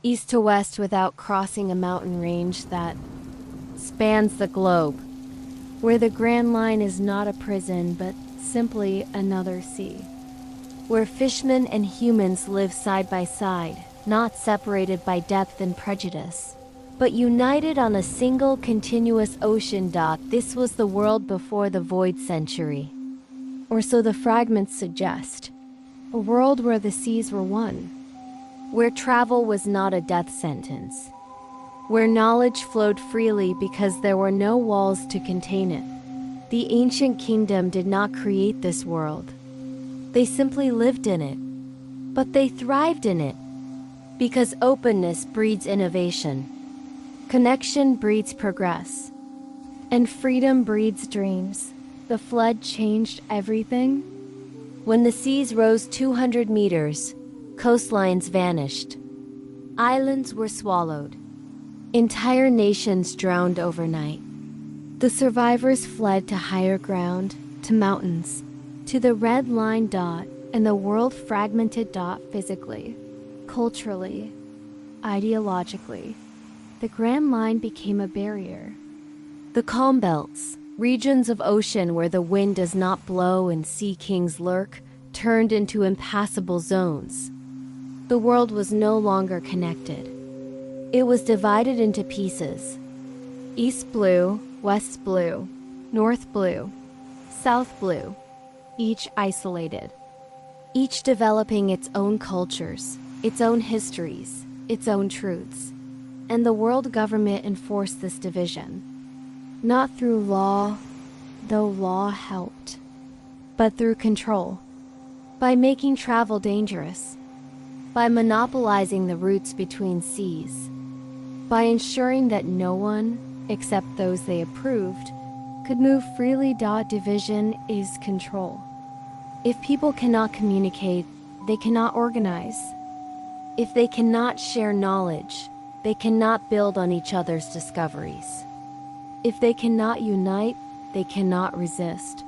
Speaker 1: east to west without crossing a mountain range that spans the globe, where the Grand Line is not a prison but simply another sea, where fishmen and humans live side by side, not separated by depth and prejudice, but united on a single continuous ocean. This was the world before the void century, or so the fragments suggest. A world where the seas were one, where travel was not a death sentence, where knowledge flowed freely because there were no walls to contain it. The ancient kingdom did not create this world. They simply lived in it, but they thrived in it, because openness breeds innovation, connection breeds progress, and freedom breeds dreams. The flood changed everything. When the seas rose 200 meters, coastlines vanished. Islands were swallowed. Entire nations drowned overnight. The survivors fled to higher ground, to mountains, to the red line. And the world fragmented. Physically, culturally, ideologically. The Grand Line became a barrier. The calm belts, regions of ocean where the wind does not blow and sea kings lurk, turned into impassable zones. The world was no longer connected. It was divided into pieces. East blue, west blue, north blue, south blue, each isolated. Each developing its own cultures, its own histories, its own truths. And the world government enforced this division. Not through law, though law helped, but through control. By making travel dangerous. By monopolizing the routes between seas. By ensuring that no one, except those they approved, could move freely. Division is control. If people cannot communicate, they cannot organize. If they cannot share knowledge, they cannot build on each other's discoveries. If they cannot unite, they cannot resist.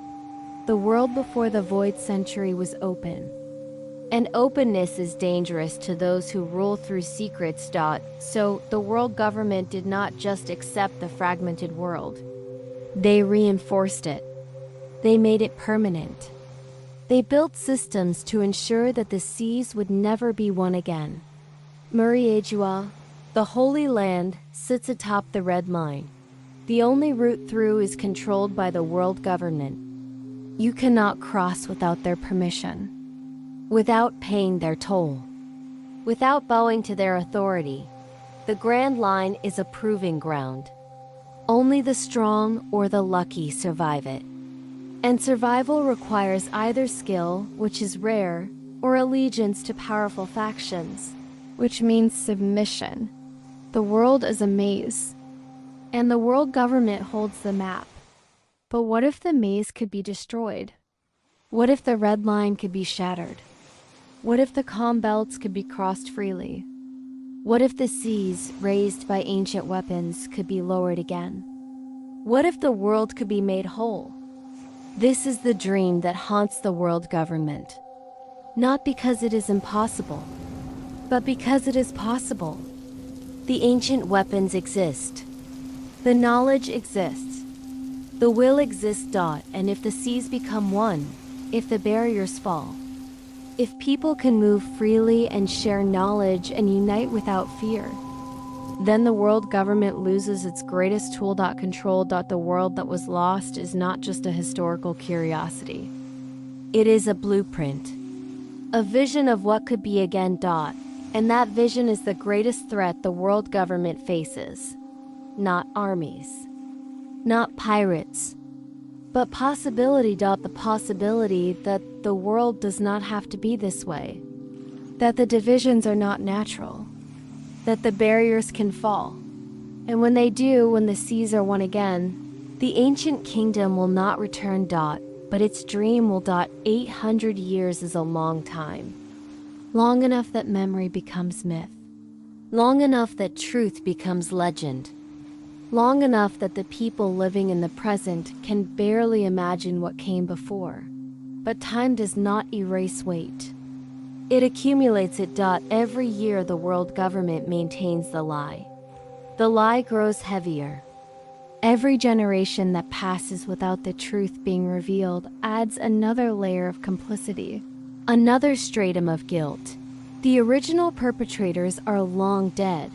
Speaker 1: The world before the void century was open. And openness is dangerous to those who rule through secrets. So the world government did not just accept the fragmented world. They reinforced it. They made it permanent. They built systems to ensure that the seas would never be one again. Muriejua, the Holy Land, sits atop the Red Line. The only route through is controlled by the world government. You cannot cross without their permission. without paying their toll, without bowing to their authority. The Grand Line is a proving ground. Only the strong or the lucky survive it. And survival requires either skill, which is rare, or allegiance to powerful factions, which means submission. The world is a maze, and the world government holds the map. But what if the maze could be destroyed? What if the red line could be shattered? What if the calm belts could be crossed freely? What if the seas, raised by ancient weapons, could be lowered again? What if the world could be made whole? This is the dream that haunts the world government. Not because it is impossible, but because it is possible. The ancient weapons exist. The knowledge exists. The will exists. And if the seas become one, if the barriers fall, if people can move freely and share knowledge and unite without fear, then the world government loses its greatest tool. Control. The world that was lost is not just a historical curiosity. It is a blueprint, a vision of what could be again. And that vision is the greatest threat the world government faces. Not armies, not pirates, but possibility. The possibility that the world does not have to be this way, that the divisions are not natural, that the barriers can fall. And when they do, when the seas are one again, the ancient kingdom will not return. But its dream will. 800 years is a long time. Long enough that memory becomes myth. Long enough that truth becomes legend. Long enough that the people living in the present can barely imagine what came before. But time does not erase weight. It accumulates it. Every year the world government maintains the lie. The lie grows heavier. Every generation that passes without the truth being revealed adds another layer of complicity, another stratum of guilt. The original perpetrators are long dead.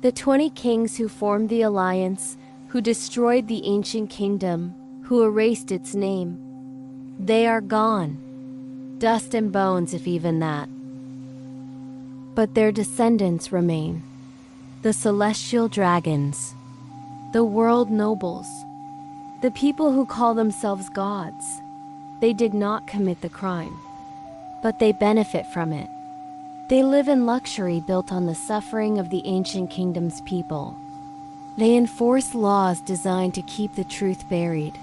Speaker 1: The 20 kings who formed the alliance, who destroyed the ancient kingdom, who erased its name, they are gone. Dust and bones, if even that. But their descendants remain. The celestial dragons, the world nobles, the people who call themselves gods. They did not commit the crime, but they benefit from it. They live in luxury built on the suffering of the ancient kingdom's people. They enforce laws designed to keep the truth buried.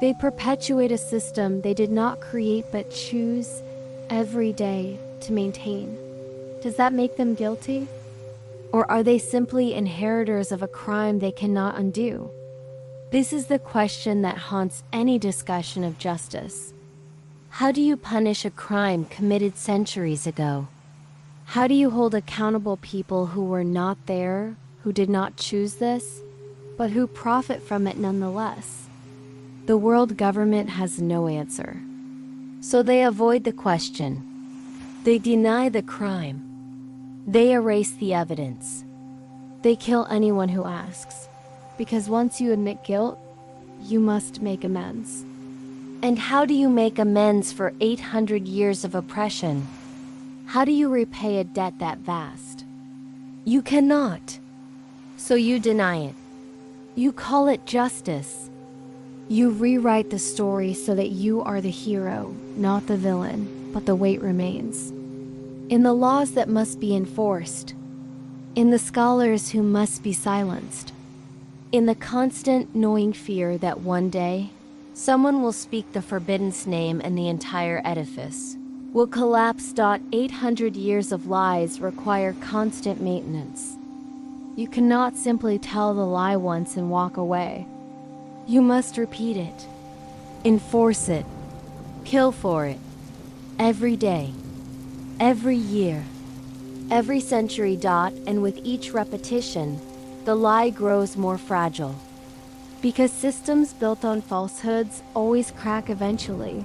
Speaker 1: They perpetuate a system they did not create but choose every day to maintain. Does that make them guilty? Or are they simply inheritors of a crime they cannot undo? This is the question that haunts any discussion of justice. How do you punish a crime committed centuries ago? How do you hold accountable people who were not there, who did not choose this, but who profit from it nonetheless? The world government has no answer. So they avoid the question. They deny the crime. They erase the evidence. They kill anyone who asks. Because once you admit guilt, you must make amends. And how do you make amends for 800 years of oppression? How do you repay a debt that vast? You cannot. So you deny it. You call it justice. You rewrite the story so that you are the hero, not the villain, but the weight remains. In the laws that must be enforced. In the scholars who must be silenced. In the constant gnawing fear that one day, someone will speak the forbidden's name and the entire edifice will collapse. 800 years of lies require constant maintenance. You cannot simply tell the lie once and walk away. You must repeat it, enforce it, kill for it, every day, every year, every century. And with each repetition, the lie grows more fragile. Because systems built on falsehoods always crack eventually.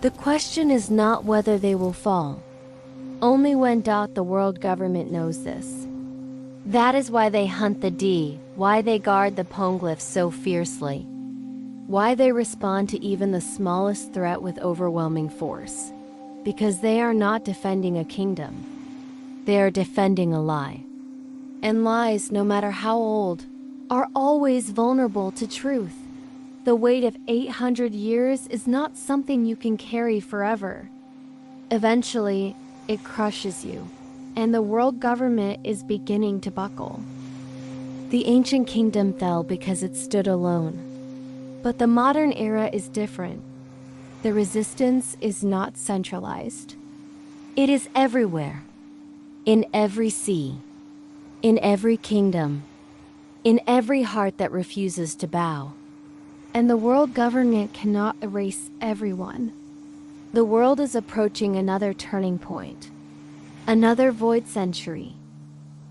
Speaker 1: The question is not whether they will fall, only when. The world government knows this. That is why they hunt the D, why they guard the poneglyphs so fiercely, why they respond to even the smallest threat with overwhelming force. because they are not defending a kingdom. They are defending a lie. And lies, no matter how old, are always vulnerable to truth. The weight of 800 years is not something you can carry forever. Eventually, it crushes you, and the world government is beginning to buckle. The ancient kingdom fell because it stood alone. But the modern era is different. The resistance is not centralized. It is everywhere, in every sea, in every kingdom, in every heart that refuses to bow. And the world government cannot erase everyone. The world is approaching another turning point, another void century,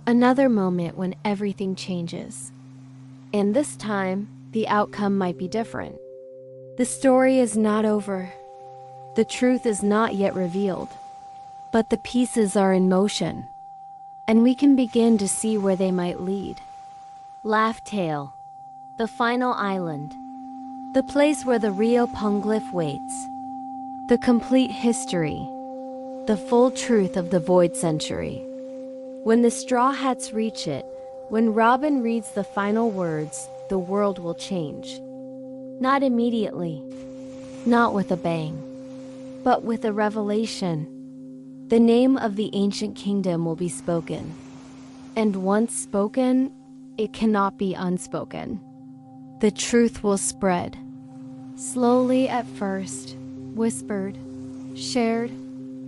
Speaker 1: another moment when everything changes. And this time, the outcome might be different. The story is not over. The truth is not yet revealed, but the pieces are in motion, and we can begin to see where they might lead. Laugh Tale, the final island, the place where the Rio Poneglyph waits, the complete history, the full truth of the void century. When the Straw Hats reach it, when Robin reads the final words, the world will change. Not immediately, not with a bang, but with a revelation. The name of the ancient kingdom will be spoken. And once spoken, it cannot be unspoken. The truth will spread. Slowly at first, whispered, shared,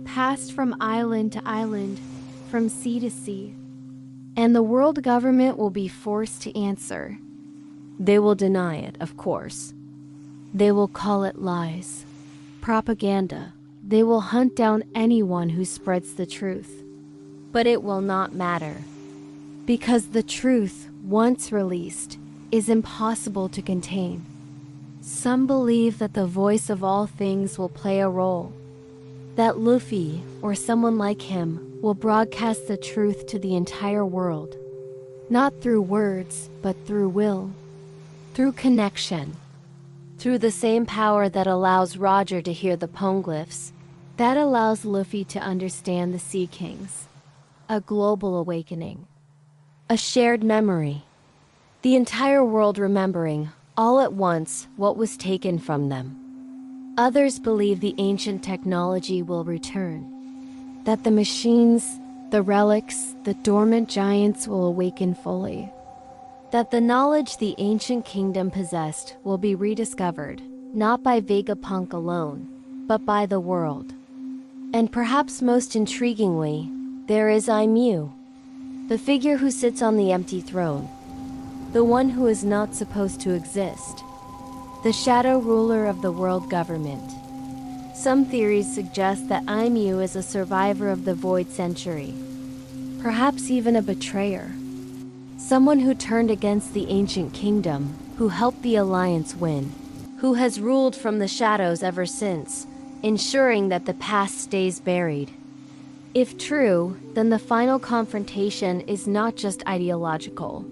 Speaker 1: passed from island to island, from sea to sea. And the world government will be forced to answer. They will deny it, of course. They will call it lies, propaganda. They will hunt down anyone who spreads the truth. But it will not matter, because the truth, once released, is impossible to contain. Some believe that the voice of all things will play a role, that Luffy, or someone like him, will broadcast the truth to the entire world, not through words, but through will, through connection. Through the same power that allows Roger to hear the Poneglyphs, that allows Luffy to understand the Sea Kings. A global awakening. A shared memory. The entire world remembering, all at once, what was taken from them. Others believe the ancient technology will return. That the machines, the relics, the dormant giants will awaken fully. That the knowledge the ancient kingdom possessed will be rediscovered, not by Vegapunk alone, but by the world. And perhaps most intriguingly, there is Imyu, the figure who sits on the empty throne, the one who is not supposed to exist, the shadow ruler of the world government. Some theories suggest that Imyu is a survivor of the Void Century, perhaps even a betrayer. Someone who turned against the ancient kingdom, who helped the Alliance win, who has ruled from the shadows ever since, ensuring that the past stays buried. If true, then the final confrontation is not just ideological.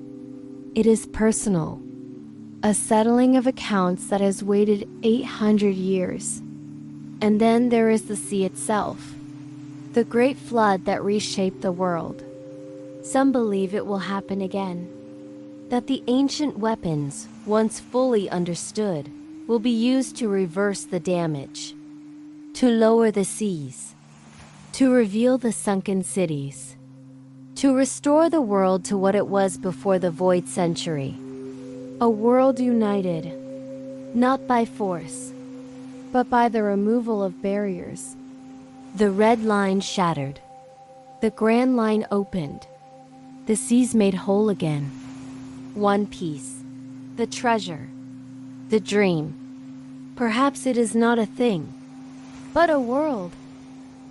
Speaker 1: It is personal. A settling of accounts that has waited 800 years. And then there is the sea itself, the great flood that reshaped the world. Some believe it will happen again, that the ancient weapons, once fully understood, will be used to reverse the damage, to lower the seas, to reveal the sunken cities, to restore the world to what it was before the Void Century. A world united, not by force, but by the removal of barriers. The red line shattered, the grand line opened, the seas made whole again. One piece, the treasure, the dream. Perhaps it is not a thing, but a world.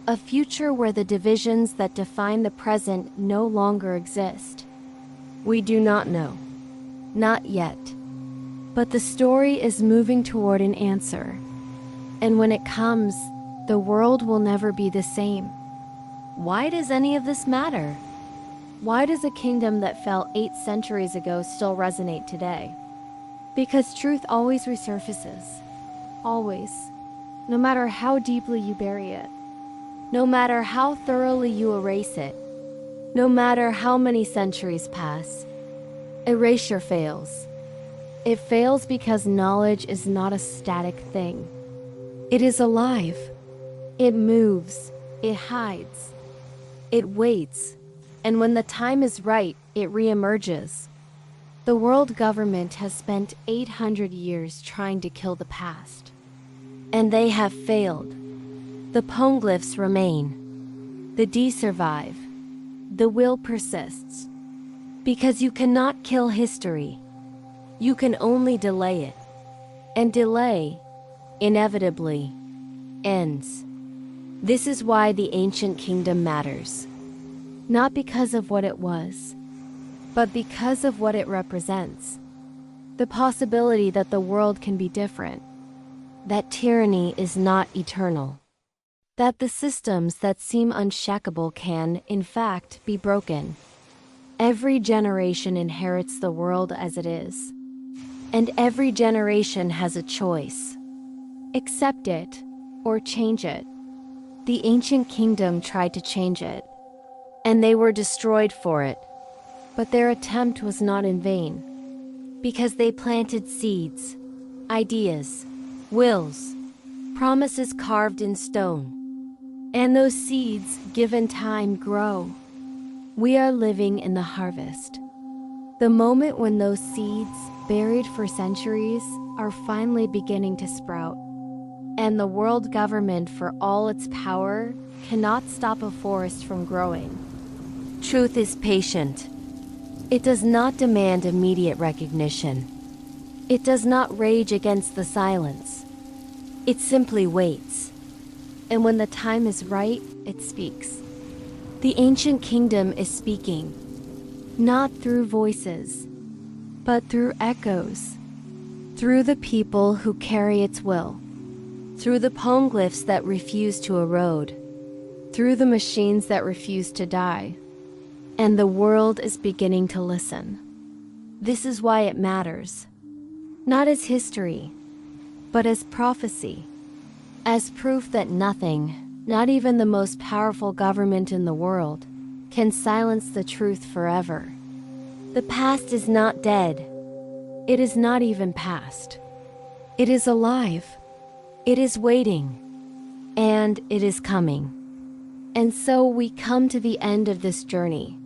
Speaker 1: A future where the divisions that define the present no longer exist. We do not know. Not yet. But the story is moving toward an answer. And when it comes, the world will never be the same. Why does any of this matter? Why does a kingdom that fell 8 centuries ago still resonate today? Because truth always resurfaces. Always. No matter how deeply you bury it. No matter how thoroughly you erase it, no matter how many centuries pass, erasure fails. It fails because knowledge is not a static thing. It is alive. It moves. It hides. It waits. And when the time is right, it reemerges. The world government has spent 800 years trying to kill the past. And they have failed. The poneglyphs remain. The D survive. The will persists. Because you cannot kill history. You can only delay it. And delay, inevitably, ends. This is why the ancient kingdom matters. Not because of what it was, but because of what it represents. The possibility that the world can be different. That tyranny is not eternal. That the systems that seem unshakable can, in fact, be broken. Every generation inherits the world as it is. And every generation has a choice. Accept it, or change it. The ancient kingdom tried to change it, and they were destroyed for it. But their attempt was not in vain, because they planted seeds, ideas, wills, promises carved in stone. And those seeds, given time, grow. We are living in the harvest. The moment when those seeds, buried for centuries, are finally beginning to sprout. And the world government, for all its power, cannot stop a forest from growing. Truth is patient. It does not demand immediate recognition. It does not rage against the silence. It simply waits. And when the time is right, it speaks. The ancient kingdom is speaking, not through voices, but through echoes, through the people who carry its will, through the poneglyphs that refuse to erode, through the machines that refuse to die. And the world is beginning to listen. This is why it matters, not as history, but as prophecy. As proof that nothing, not even the most powerful government in the world, can silence the truth forever. The past is not dead. It is not even past. It is alive. It is waiting. And it is coming. And so we come to the end of this journey,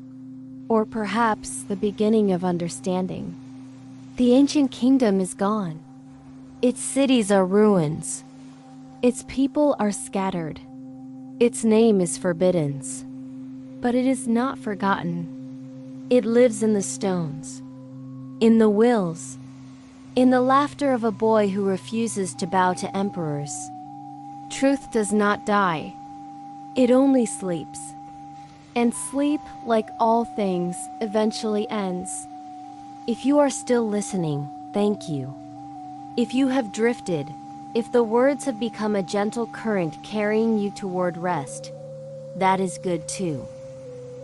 Speaker 1: or perhaps the beginning of understanding. The ancient kingdom is gone. Its cities are ruins. Its people are scattered. Its name is forbidden. But it is not forgotten. It lives in the stones, in the wills, in the laughter of a boy who refuses to bow to emperors. Truth does not die. It only sleeps. And sleep, like all things, eventually ends. If you are still listening, thank you. If you have drifted, if the words have become a gentle current carrying you toward rest, that is good too.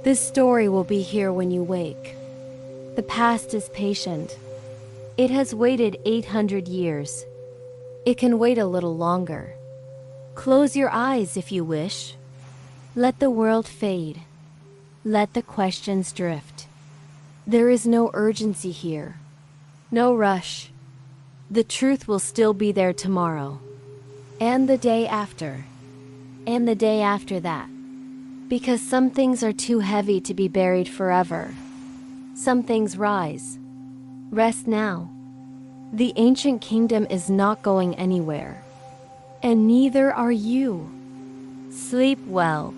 Speaker 1: This story will be here when you wake. The past is patient. It has waited 800 years. It can wait a little longer. Close your eyes if you wish. Let the world fade. Let the questions drift. There is no urgency here. No rush. The truth will still be there tomorrow, and the day after, and the day after that. Because some things are too heavy to be buried forever. Some things rise. Rest now. The ancient kingdom is not going anywhere, and neither are you. Sleep well.